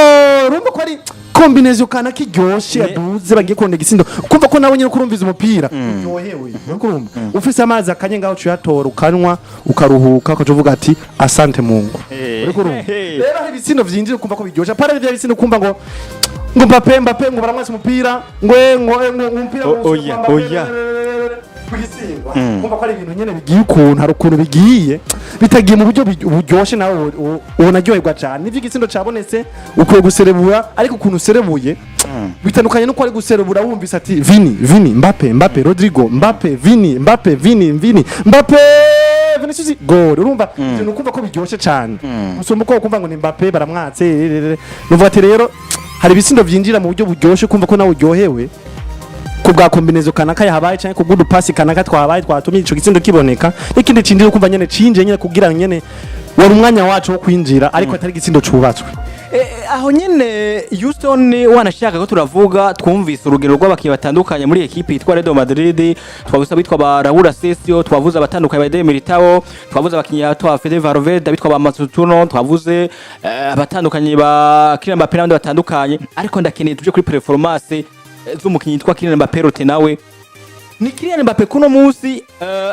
urumva ko ari combinaison kana kiryoshe yaduze bagiye konde gisindo kumva ko nawe nyine kurumviza umupira uryohewe urumva ufise amazi akanye ngaho cuyatora ukanwa ukaruhuka ukavuga ati asante Mungu rero hari bisindo vyinjira kumva ko biryosha para bya bisindo kumva ngo Mbappe ngo baramwase umupira ngo umupira oya kumva ko ari ibintu nyene bigiye ukuntu hari ukuntu bigiye bitagiye mu buryo buryoshe nawe ubonaryoherwa cyane nivyo igisindo cabonetse ukwiye guserebura ariko ukuntu userebuye bitandukanye nuko ari guserebura wumvise ati Vini Mbappe Rodrigo Mbappe Vinicius gol urumva ibintu kumva ko biryoshe cyane usumba ko kumva ngo ni Mbappe baramwatse nuvuga ati rero hari bisindo vyinjira mu buryo buryoshe kumva ko nawe uryohewe kubwa kombinezo kanaka yahabaye cyane ku good pass kanaka twabaye twatumye ico gitsindo kiboneka ikindi cindire kumva nyene cinje nyene kugira nyene wari umwanya wacu wo kwinjira ariko atari gitsindo cubatswe aho nyene Houston wanashaka ko turavuga twumvise urugero rw'abakiye batandukanye muri equipe yitwa Real Madrid twavuze bitwa ba Raúl Asensio twavuze abatandukanye ba Eder Militao twavuze abakinya twa Fede Valverde bitwa ba Masutuno twavuze abatandukanye ba Kylian Mbappé n'abandi batandukanye ariko ndakeneye tuje kuri performance z'umukinyi yitwa Kylian Mbappé rote nawe ni Kylian Mbappé kuno munsi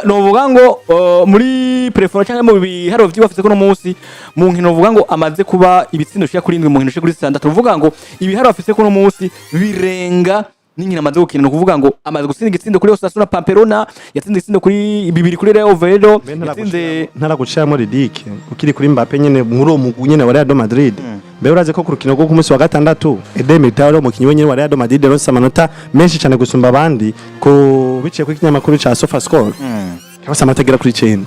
novuga ngo muri performance cyangwa mu biharo vy'ibafise kuno munsi mu nkino novuga ngo amaze kuba ibitsindo shya kuri 7 mu nkino shya kuri 6 tuvuga ngo ibiharo bafise kuno munsi birenga n'inkino amaze gukina no kuvuga ngo amaze gutsinda igitsindo kuri Osasuna Pamplona yatsinze igitsindo kuri 2 kuri Real Oviedo yatsinze ntaragucira muri Ligue ukiri kuri Mbappé nyene muri uwo mugwi nyene wa Real Madrid Mbe uraze ko kurukino rwo ku munsi wa gatandatu Eder Militao umukinyi wenyine wa Real Madrid yaronse amanota menshi cyane gusumba abandi ko biciye ku kinyamakuru ca SofaScore kabasa amategera kuri 9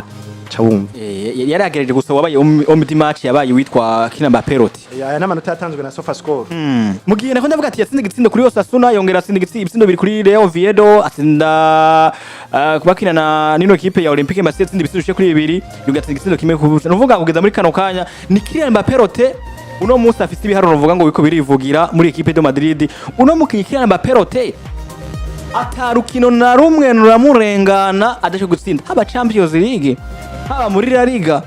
cawumva yaragereje gusa wabaye omdi match yabaye witwa Kylian Mbappé rote n'amanota yatanzwe na SofaScore mugiye nako ndavuga ati yatsinze igitsindo kuri Osasuna yongera atsinda igitsindo biri kuri Real Oviedo atsinda kubakina na nino equipe ya Olympique Marseille atsinda ibitsindo kuri 2 yongera atsinda igitsindo kimwe kubusa nuvuga kugeza muri kano kanya ni Kylian Mbappé rote uno munsi afite ibiharuro uvuga ngo biko birivugira muri equipe de Madrid uno mukinyi Kylian Mbappé rote atarukino na rumwe nuramurengana adasho gutsinda haba Champions League haba muri La Liga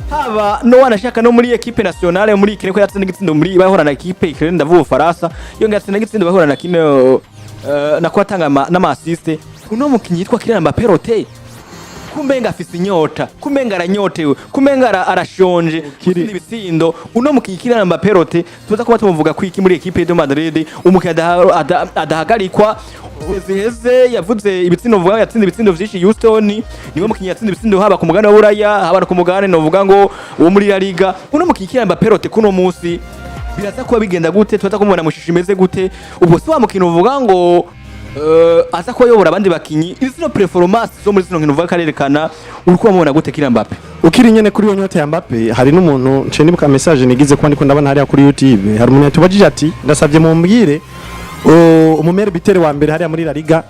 haba no wanashaka no muri equipe nationale muri ikine ko yatsinda igitsindo muri bahorana equipe ikine ndavuga Faransa yo ngatsinda igitsindo bahorana kino na kwatanga n'ama assist uno mukinyi yitwa Kylian Mbappé rote kumenga afise inyota kumenga aranyotewe kumenga arashonje kiri ibitsindo uno mukinyi Kylian Mbappé rote tuza kuba tumuvuga kwiki muri equipe de Madrid umukada adahagarikwa Heze yavuze ibitsindo vuga yatsinze ibitsindo vyinshi Houston niwe mukinyi yatsinze ibitsindo haba ku mugane wa Buraya haba ku mugane no vuga ngo uwo muri La Liga uno mukinyi Kylian Mbappé rote kuno munsi biraza kuba bigenda gute tuza kumubona mushishimeze gute ubwo si wa mukino uvuga ngo aza ko yobora abandi bakinyi izino performance zo muri zino nkino vuga karerekana uriko mubona gute Kylian Mbappé ukiri nyene kuri yonyota ya Mbappé hari n'umuntu nce nibuka message nigize ko ndiko ndabona hariya kuri YouTube hari umuntu yatubajije ati ndasavye mumbwire umumere bitere wa mbere hariya muri La Liga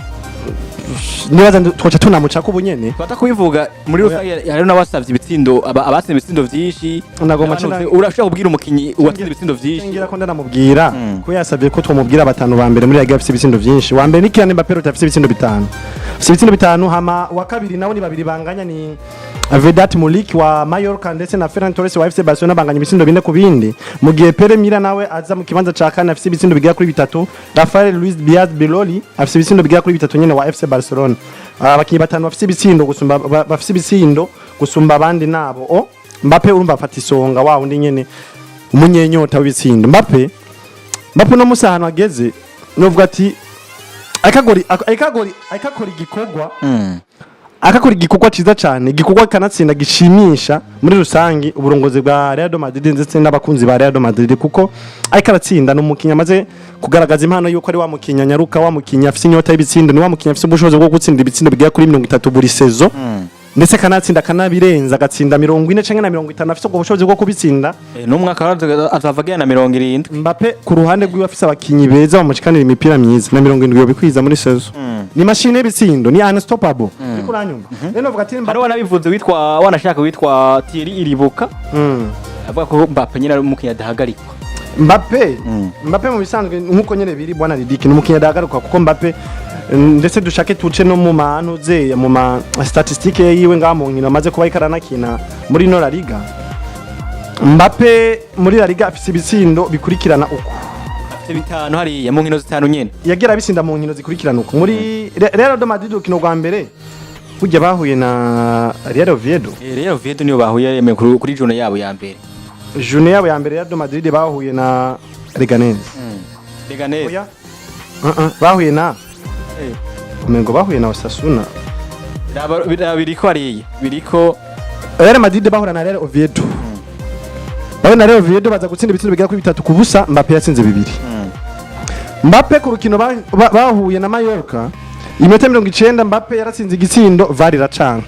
nibaza twoca tunamuca ko bunyene twata kubivuga muri rusange hari n'abasavye ibitsindo abatsinze ibitsindo vyinshi nagoma urashaka kubwira umukinyi uwatsinze ibitsindo vyinshi ngira ko ndanamubwira ko yasavye ko twomubwira batanu ba mbere muri La Liga afite ibitsindo vyinshi wa mbere ni Kylian Mbappé rote afite ibitsindo 5 afite ibitsindo 5 hama wa kabiri nawo ni babiri banganya ni Vedat Mulik wa Mallorca ndetse na Ferran Torres wa FC Barcelona banganya ibitsindo 4 ku bindi mu gihe Pere Mira nawe aza mu kibanza ca kane afite ibitsindo bigera kuri 3 Rafael Luis Diaz Beloli afite ibitsindo bigera kuri 3 nyene wa FC Barcelona abakinyi batanu bafite ibitsindo gusumba abandi nabo Mbappé urumva afata isonga wa undi nyene umunyenyota w'ibitsindo. Mbappe no musahano ageze novuga ati akakora igikorwa ciza cyane, igikorwa kanatsinda gishimisha muri rusangi uburongozi bwa Real Madrid ndetse n'abakunzi ba Real Madrid, kuko aratsinda no mukinya maze kugaragaza impano yuko ari wa mukinya nyaruka, wa mukinya afise inyota y'ibitsindo, ni wa mukinya afise ubushobozi bwo gutsinda ibitsindo bigera kuri 30 buri sezo, ndetse kanatsinda kanabirenza agatsinda 40 canke na 50 afise ubwo bushobozi bwo kubitsinda no mwaka azavaga na 70. Mbappe ku ruhande rw'iwe afise abakinyi beza bamucikanira imipira myiza na 70 yobikwiza muri sezo. Ni machine y'ibitsindo, ni unstoppable. Ariko uranyumva rero novuga ati Mbappe wanabivuze witwa wanashaka witwa Thierry iribuka avuga ko Mbappe nyine ari umukinya adahagarikwa. Mbappe mu bisanzwe nkuko nyene biri bwana Ridiki n'umukinya adahagarikwa, kuko Mbappe ndetse dushake tuce no mu mantu ze mu ma statistique yiwe nga mu nkino amaze kuba ikaranakina muri no La Liga. Mbappe muri La Liga afise ibitsindo bikurikirana uko bitanu hariya mu nkino zitanu nyene yagira bisinda mu nkino zikurikirana uko muri Real Madrid ukino rwa mbere kujya bahuye na Real Oviedo. Real Oviedo niyo bahuye kuri journée yabo ya mbere. Journée yabo ya mbere Real Madrid bahuye na Leganés. Leganés. Bahuye na umengo bahuye na Osasuna. Biriko hariya biriko Real Madrid bahura na Real Oviedo. Bahuye na Real Oviedo baza gutsinda ibitsindo bigera kuri 3 kubusa, Mbappe yatsinze 2. Mbappe ku rukino bahuye na Mallorca iminota 90 Mbappe yaratsinze igitsindo VAR iracanga.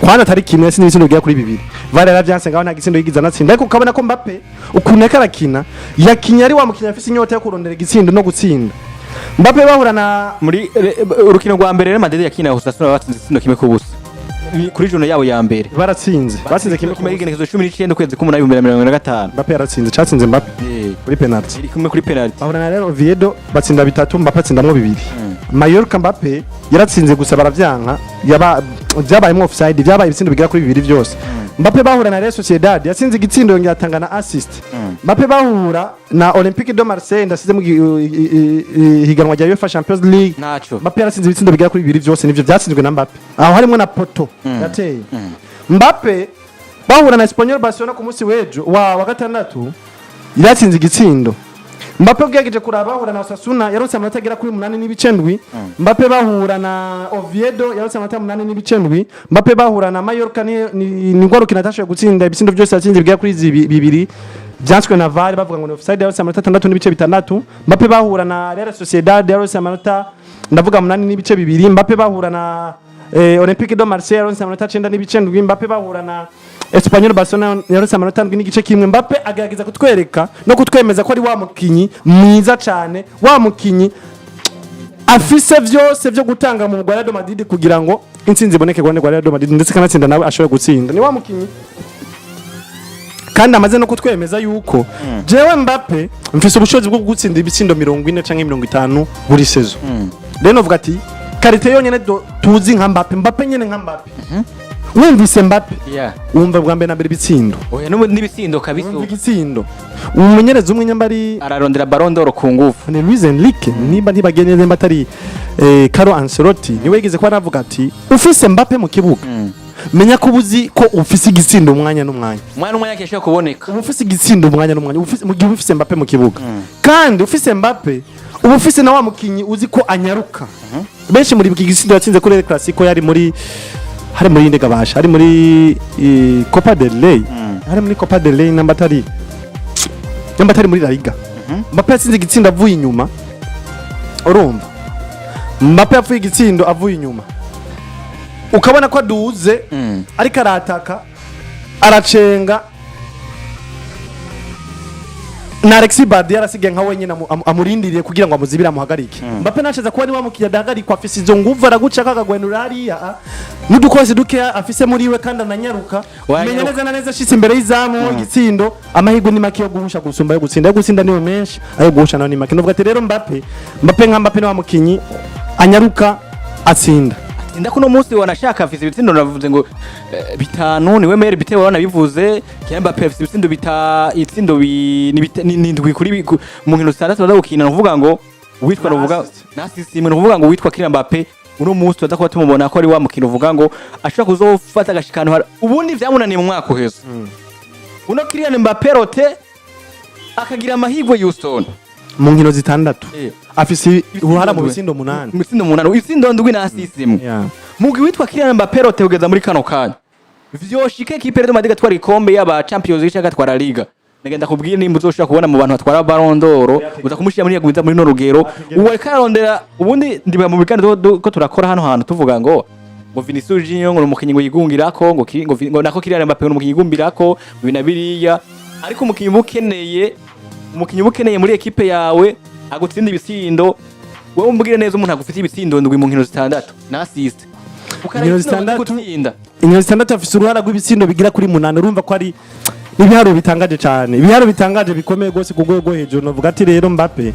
Kwana atari kimwe yatsinze ibitsindo bigera kuri 2. VAR yaravyanse ngaho nta gitsindo yigiza natsinda, ariko ukabona ko Mbappe ukuntu akarakina yakinya ari wa mukinya afise inyota yo kurondera igitsindo no gutsinda. Mbappe bahura na muri urukino rwa mbere Real Madrid yakina Osasuna batsinze igitsindo kimwe kubusa kuri journée yabo ya mbere batsinze kimwe kumwe igenekezo 19 kwezi kumuna 2025. Mbappe yaratsinze catsinze Mbappe kuri penalty iri kumwe kuri penalty. bahura na Real Oviedo batsinda 3 Mbappe atsindamwo 2. Mallorca Mbappe yaratsinze gusa baravyanka byabayemo offside, byabaye ibitsindo bigera kuri 2 byose. Mbappe bahura na Real Sociedad yatsinze igitsindo yongera atanga na assist. Mbappe bahura na Olympique de Marseille ndasize mu higanwa rya UEFA Champions League. Mbappe yaratsinze ibitsindo bigera kuri 2 byose, nivyo byatsinzwe na Mbappe, aho harimo na poto ateye. Mbappe bahura na Espanyol Barcelona ku munsi wejo wa gatandatu yaratsinze igitsindo. Mbappe bwageje kuraba bahura na Osasuna yaronse amanota agera kuri 8.7. Mbappe bahura na Oviedo yaronse amanota 8.7. Mbappe bahura na Mallorca ni ngwaruka natashoye gutsinda ibitsindo byose yatsinze bigera kuri 2 byanswe na VAR bavuga ngo ni offside yaronse amanota 6.6. Mbappe bahura na Real Sociedad yaronse amanota ndavuga 8.2. Mbappe bahura na Olympique de Marseille yaronse amanota 9.7. Mbappe bahura na Espanyol Barcelona yaronse amanota 7.1. Mbappe agerageza kutwereka no kutwemeza ko ari wa mukinyi mwiza cyane, wa mukinyi afise vyose vyo gutanga mu Real Madrid kugira ngo intsinzi iboneke kwa Real Madrid, ndetse kanatsinda nawe ashoboye gutsinda. Ni wa mukinyi kandi amaze no kutwemeza yuko jewe Mbappe mfise ubushobozi bwo gutsinda ibitsindo 40 canke 50 buri sezo. Rero novuga ati karite yonyene tuzi nka Mbappe nyene nka Mbappe. Wumvise Mbappe wumva bwa mbere na mbere ibitsindo n'ibitsindo kabisa, igitsindo umumenyereza umwe nyambari ararondera Ballon d'Or ku ngufu ni Luis Enrique, niba ntibagene neza batari Carlo Ancelotti niwe yigeze ko aravuga ati ufise Mbappe mu kibuga menya ko ubuzi ko ufise igitsindo umwanya n'umwanya kesho kuboneka, ufise igitsindo umwanya n'umwanya mu gihe ufise Mbappe mu kibuga. Kandi ufise Mbappe ubu ufise na wa mukinyi uzi ko anyaruka. Benshi muri iki gitsindo yatsinze kuri El Clasico yari muri indega basha hari muri Copa del Rey, hari muri Copa del Rey nambatari muri La Liga. Mbappe yatsinze igitsindo avuye inyuma, urumva Mbappe yavuye igitsindo avuye inyuma, ukabona ko aduze ariko arataka aracenga na Alexis Badi yarasigaye nka wenyine amurindiriye kugira ngo amuzibire amuhagarike. Mbappe nasheza kuba ni wa mukija dahagarikwa afise izo nguvu araguca kagagwenura hariya n'udukozi duke afise muri we kandi ananyaruka. Menya neza na neza ashitse imbere y'izamu igitsindo, amahirwe ni make yo guhusha gusumba yo gutsinda niyo menshi, ayo guhusha nayo ni make. Novuga ati rero Mbappe nka Mbappe ni wa mukinyi anyaruka atsinda. Ndakuno munsi wanashaka afise ibitsindo navuze ngo 5 niwe mere bitewe wanabivuze. Kylian Mbappé afise ibitsindo itsindo ni kuri mu nkino 6 bazagukina, uvuga ngo witwa ruvuga nasisimu uvuga ngo witwa Kylian Mbappé uno munsi tutakuba tumubona ko ari wa mukino uvuga ngo ashaka kuzofata agashikano ubundi vyamunaniye mu mwaka uheze. Uno Kylian Mbappé rote akagira amahirwe Houston mu nkino zitandatu afise uruhara mu bitsindo 8 ibitsindo ndwi na assist imwe mugwi witwa Kylian Mbappé rotegeza muri kano kanya vyoshike equipe Real Madrid atwara ikombe y'aba Champions League cyangwa atwara Liga negenda kubwira nimba uzoshaka kubona mu bantu batwara Ballon d'Or uza kumushira muri yagubiza muri no rugero uwe karondera ubundi ndiba mu bikandi ko turakora hano hantu tuvuga ngo Vinicius Junior ngo umukinyi ngo yigungirako ngo nako Kylian Mbappé ngo umukinyi yigumbirako binabiriya ariko umukinyi ukeneye muri equipe yawe agutsinda ibitsindo wowe umbwire neza umuntu agufite ibitsindo ndwi mu nkino zitandatu na assist inkino zitandatu afise uruhara rw'ibitsindo bigira kuri 8 urumva ko ari ibiharo bitangaje cyane ibiharo bitangaje bikomeye gose ku rwego hejuru novuga ati rero Mbappé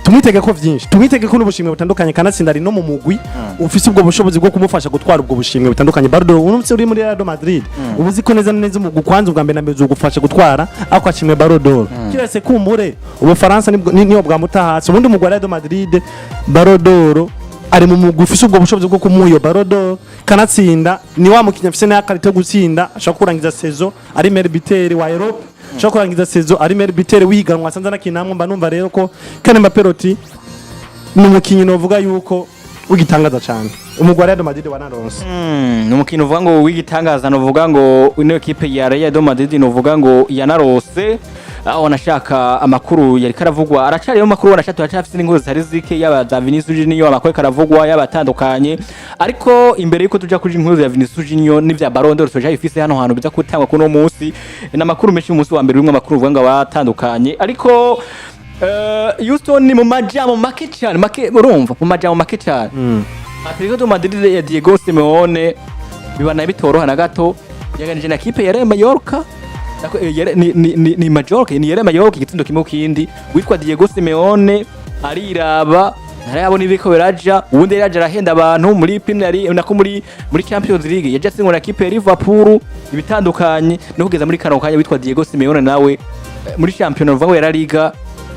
tumwitege ko vyinshi tumwitege ko n'ubushimwe butandukanye kanatsinda ari no mu mugwi ufise ubwo bushobozi bwo kumufasha gutwara ubwo bushimwe butandukanye Bardo unumse uri muri Real Madrid ubuzi ko neza neza mu gukwanza ubwa mbere na mbere ugufasha gutwara ako akimwe Bardo kirese kumbure ubufaransa niyo bwamutahase ubundi mu Real Madrid Bardo ari mu mugwi ufise ubwo bushobozi bwo kumuyo Bardo kanatsinda ni wa mukinya afise na karite gutsinda ashaka kurangiza saison ari meilleur buteur wa Europe ashaka kurangiza saison ari meilleur buteur wiganwa sanza nakinamwe mba numva rero ko Kylian Mbappé ni umukinyi novuga yuko ugitangaza cyane umugwi wa Real Madrid wanaronse ni umukinyi uvuga ngo wigitangaza novuga ngo ino equipe ya Real Madrid novuga ngo yanarose aho nashaka amakuru yari karavugwa aracari yo makuru wanashatu acafise n'ingozi zari zike yaba za Vinicius Junior amakuru karavugwa yabatandukanye ariko imbere yuko tuja kuri ingozi ya Vinicius Junior n'ivya Ballon d'Or soja ifise hano hantu biza kutangwa kuno munsi n'amakuru menshi umunsi wa mbere rimwe amakuru uvuga ngo abatandukanye ariko Houston ni mu majambo make cyane urumva mu majambo make cyane Atletico Madrid ya Diego Simeone bibana bitoroha na gato yaganije na kipe ya Real Mallorca ni Mallorca ni Real Mallorca igitsindo kimwe kindi witwa Diego Simeone ariraba narayabona ibiko beraja ubundi yaraje arahenda abantu muri Premier League nako muri Champions League yaje atsingwa na kipe ya Liverpool ibitandukanye no kugeza muri kano kanya witwa Diego Simeone nawe muri champion uvuga ngo yara Liga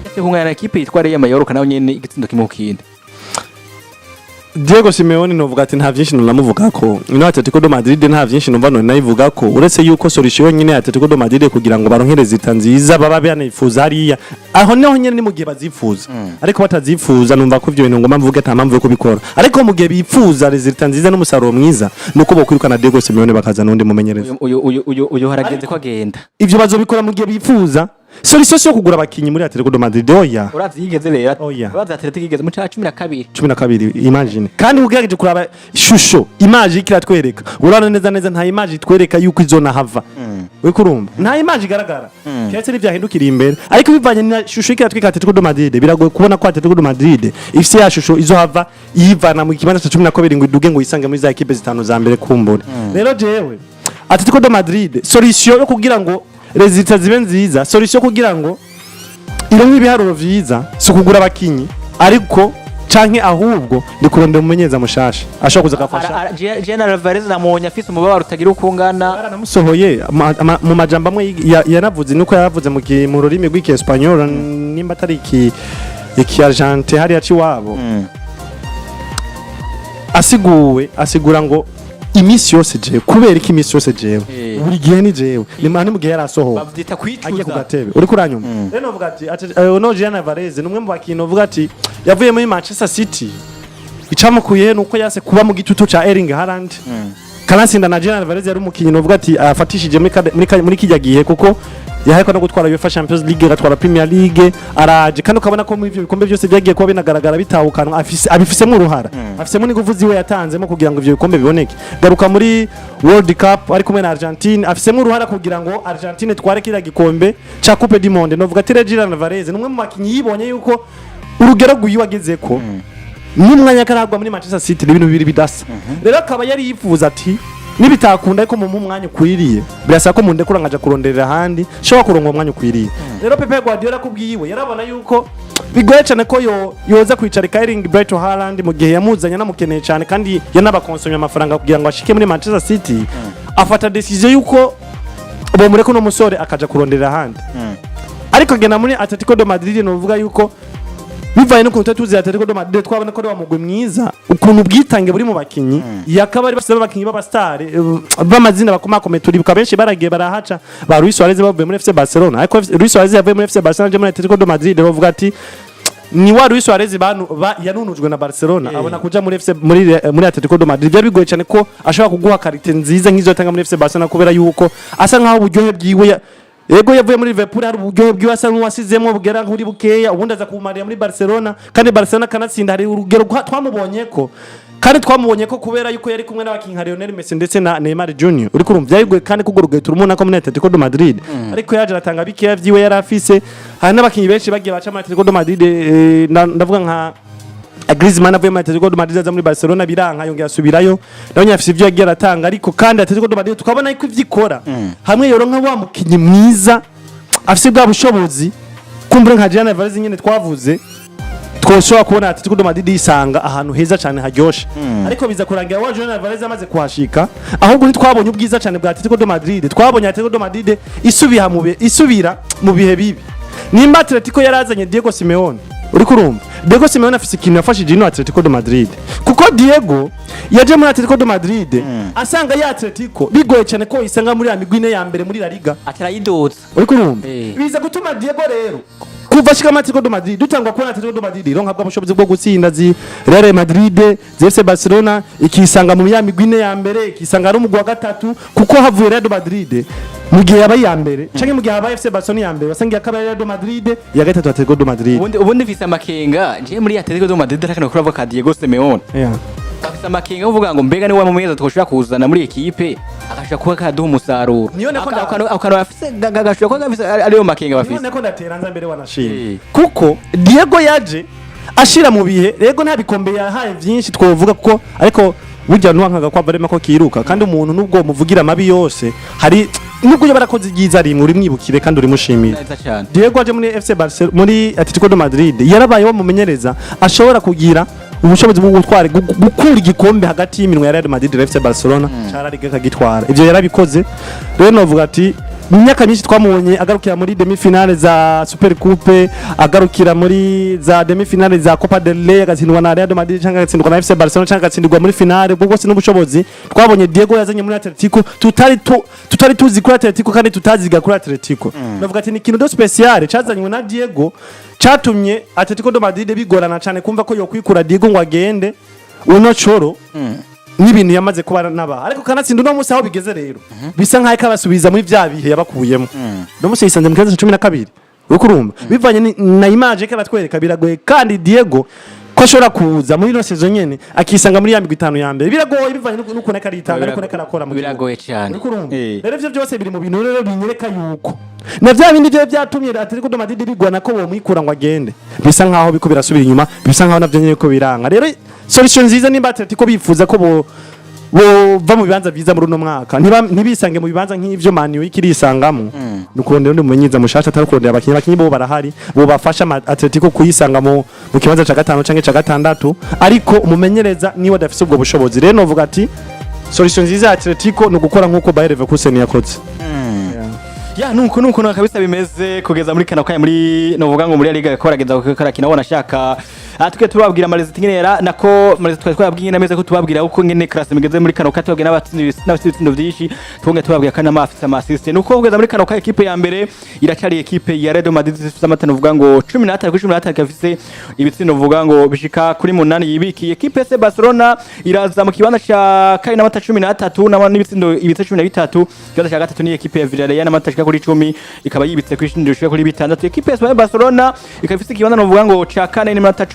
yategungana na kipe yitwa Real Mallorca nawe nyene igitsindo kimwe kindi Diego Simeone novuga ati nta byinshi namuvuga ko ino Atletico de Madrid nta byinshi numva none nayivuga ko uretse yuko solution nyine Atletico de Madrid kugira ngo baronkere zita nziza baba banifuza hariya aho naho nyene ni mu gihe bazifuza ariko batazifuza numva ko ivyo bintu ngoma mvuge ata mpamvu yo kubikora ariko mu gihe bifuza zita nziza n'umusaruro mwiza nuko bokwirukana Diego Simeone bakaza nundi mumenyereza uyu harageze ko agenda ivyo bazobikora mu gihe bifuza solution yo kugura abakinyi muri Atletico de Madrid oya urazi yigeze rero urazi Atletico yigeze mu 12 imagine kandi ugerageje kuraba shusho image ikiratwereka urana neza nta image itwereka yuko izona hava we kurumva nta image igaragara cyetse n'ivyahindukira imbere ariko bivanye na shusho ikiratwereka Atletico de Madrid biragoye kubona ko Atletico de Madrid ifise ya shusho izo hava yivana mu kibanza 12 ngo iduge ngo isange muri za equipe zitanu za mbere kumbura rero jewe Atletico de Madrid solution yo kugira ngo resultat zibe nziza solution kugira ngo ironke ibiharuro vyiza so kugura abakinyi ariko canke ahubwo ndikurondera umumenyeza mushasha ashaka kuza kafasha General Alvarez namunya afise umubabaro utagira ukungana baranamusohoye mu majambo amwe yanavuze nuko yavuze mu rurimi rw'iki Espanyol nimba atari iki Argentine hari yaci wabo asigura ngo imisi yose jewe kubera iki imisi yose jewe buri gihe ni jewe ni mani mugihe yarasoho bavyita kwicuza ku gatebe uri kuranyuma rero novuga ati no Kylian Alvarez numwe mu bakino uvuga ati yavuye muri Manchester City icamukuye nuko yase kuba mu gitutu ca Erling Haaland kanatsinda na Kylian Alvarez yari umukinyi novuga ati afatishije muri kijya gihe kuko yaheko no gutwara UEFA Champions League gatwara Premier League araje kandi ukabona ko muri ivyo bikombe byose byagiye kuba binagaragara bitawukanwa abifisemo uruhara afisemo n'ingufu ziwe yatanzemo kugira ngo ivyo bikombe biboneke garuka muri World Cup ari kumwe na Argentine afisemo uruhara kugira ngo Argentine tware kira gikombe ca Coupe du Monde novuga ati Kylian Alvarez numwe mu makinyi yibonye yuko urugero guyiwagezeko n'umwanya karagwa muri Manchester City ibintu bibiri bidasa rero akaba yari yifuza ati nibitakunda ariko mu mwanya ukwiriye birasa ko munde kurangaje kuronderera handi shobora kuronka umwanya ukwiriye rero Pepe Guardiola kubwiwe yarabona yuko bigoye cyane ko yoza kwicarika Erling Braut Haaland mu gihe yamuzanya namukeneye cyane kandi yanabakonsomye amafaranga kugira ngo ashike muri Manchester City afata decision yuko bo mureko no musore akaja kuronderera handi ariko gena muri Atletico de Madrid no uvuga yuko bivaye no kuntu tuzi Atletico de Madrid twabona ko ari wa mugwi mwiza ukuntu bwitange buri mu bakinyi yakaba ari bafite abakinyi b'abastari b'amazina bakomakomeye turibuka benshi baragiye barahaca ba Luis Suarez bavuye muri FC Barcelona ariko Luis Suarez yavuye muri FC Barcelona muri Atletico de Madrid bavuga ati ni wa Luis Suarez yanunujwe na Barcelona abona kuja muri FC muri Atletico de Madrid bya bigoye cyane ko ashobora kuguha karite nziza nk'izo tanga muri FC Barcelona kubera yuko asa nkaho uburyohe bwiwe Ego yavuye muri Liverpool hari uburyohe bw'asa n'uwasizemo bugera nk'uri bukeya ubundi aza kumarira muri Barcelona kandi Barcelona kanatsinda hari urugero twamubonye ko kubera yuko yari kumwe n'abakinyi nka Lionel Messi ndetse na Neymar Junior uri kurumva byayigwe kandi kugurugaye turumuna ko muri Atletico de Madrid ariko yaje aratanga bikeya vyiwe yari afise hari n'abakinyi benshi bagiye baca muri Atletico de Madrid ndavuga nka Griezmann avuye muri Atletico de Madrid aza muri Barcelona biranka yongera asubirayo nabonye afise ivyo yagiye aratanga ariko kandi Atletico de Madrid tukabona yuko ivyikora hamwe yoro nka wa mukinyi mwiza afise bwa bushobozi kumbure nka Kylian Mbappé nyene twavuze twoshobora kubona Atletico de Madrid isanga ahantu heza cyane haryoshe ariko biza kurangira wa Kylian Mbappé amaze kuhashika ahubwo ntitwabonye ubwiza cyane bwa Atletico de Madrid twabonye Atletico de Madrid isubira mu bihe bibi nimba Atletico yarazanye Diego Simeone uri kurumva Diego Simeone afise ikintu yafashije ino Atletico de Madrid kuko Diego yaje muri Atletico de Madrid asanga ya Atletico bigoye cyane ko isanga muri amigwine ya mbere muri La Liga atarayidoza uri kurumva biza gutuma Diego rero kuva shika Atletico de Madrid dutangwa kubona Atletico de Madrid ronka bwa bushobozi bwo gutsinda Real Madrid FC Barcelona ikisanga mu yamigwine ya mbere ikisanga ari umugwa gatatu kuko havuye Real Madrid mu gihe yabaye ya mbere canke mu gihe yabaye FC Barcelona ya mbere basangiye akaba Real Madrid ya gatatu Atletico de Madrid ubundi visa makenga je muri Atletico de Madrid arakana kurava ka Diego Simeone afisa makenga uvuga ngo mbega ni wa mumeza twoshobora kuzana muri ekipe akashaka kuba kaduha umusaruro akano afise gagashobora kuba gafise ariyo makenga bafise none ko ndateranza mbere wanashima kuko Diego yaje ashira mu bihe rego nta bikombe yahaye byinshi twovuga kuko ariko burya nwankaga kwa barema ko kiruka kandi umuntu nubwo muvugira amabi yose hari nubwo yo barakoze igiza rimwe uri mwibukire kandi uri mushimira Diego aje muri FC Barcelona muri Atletico de Madrid yarabaye wo mumenyereza ashobora kugira ubushobozi bwo gutwara gukura igikombe hagati y'iminwe ya Real Madrid na FC Barcelona cyarariga kagitwara ivyo yarabikoze rero novuga ati mu myaka myinshi twamubonye agarukira muri demi finale za Super Coupe agarukira muri za demi finale za Copa del Rey agatsindwa na Real Madrid cyangwa agatsindwa na FC Barcelona cyangwa agatsindirwa muri finale bwo bwose n'ubushobozi twabonye Diego yazanye muri Atletico tutari tuzi kuri Atletico kandi tutaziga kuri Atletico navuga ati ni ikintu do special cyazanywe na Diego chatumye Atletico de Madrid bigorana cyane kumva ko yo kwikura Diego ngo agende uno choro n'ibintu yamaze kuba naba ariko kanatsinda no musi aho bigeze rero bisa nkaho kabasubiza muri bya bihe yabakuyemo no musi yisanze mu kibazo 12 ukurumva bivanye na image ke batwereka biragoye kandi Diego ko ashobora kuza muri no saison nyene akisanga muri ya migwi 5 ya mbere biragoye bivanye nuko neka ritanga ariko neka nakora mu biragoye cyane rero ivyo byose biri mu bintu rero binyereka yuko na bya bindi byo byatumye Atletico de Madrid bigwana ko bo mwikura ngo agende bisa nkaho biko birasubira inyuma bisa nkaho navyo nyene ko biranga rero solution nziza nimba Atletico bifuza ko bo va mu bibanza byiza muri uno mwaka ntibisange mu bibanza nk'ivyo Man U ikirisangamo nukurondera ndi mumenyiza mushasha atarukurondera abakinyi bo barahari bo bafasha Atletico kuyisanga mu kibanza ca gatano canke ca gatandatu ariko umumenyereza niwe adafise ubwo bushobozi rero novuga ati solution nziza ya Atletico no gukora nkuko Bayer Leverkusen yakoze ya nuko nakabisa bimeze kugeza muri kana kanya muri novuga ngo muri Liga yakorageza gukora kina wona shaka atwe tubabwira amalezi tingenera nako amalezi twabwiye nameze ko tubabwira uko ngene class migeze muri kano katubabwira n'abatsindo byinshi twonge tubabwira kana amafisa ama assistant nuko kugeza muri kano ka equipe ya mbere iracyari equipe ya Real Madrid ifite amatano vuga ngo 13 kuri 13 kafise ibitsindo vuga ngo bishika kuri 8 yibiki equipe ya Barcelona iraza mu kibanza cha kai na mata 13 n'ibitsindo 13 kibanza cha gatatu ni equipe ya Villarreal na mata kuri 10 ikaba yibitse kuri 6 kuri 6 equipe ya Barcelona ikafise kibanza no vuga ngo cha kane ni mata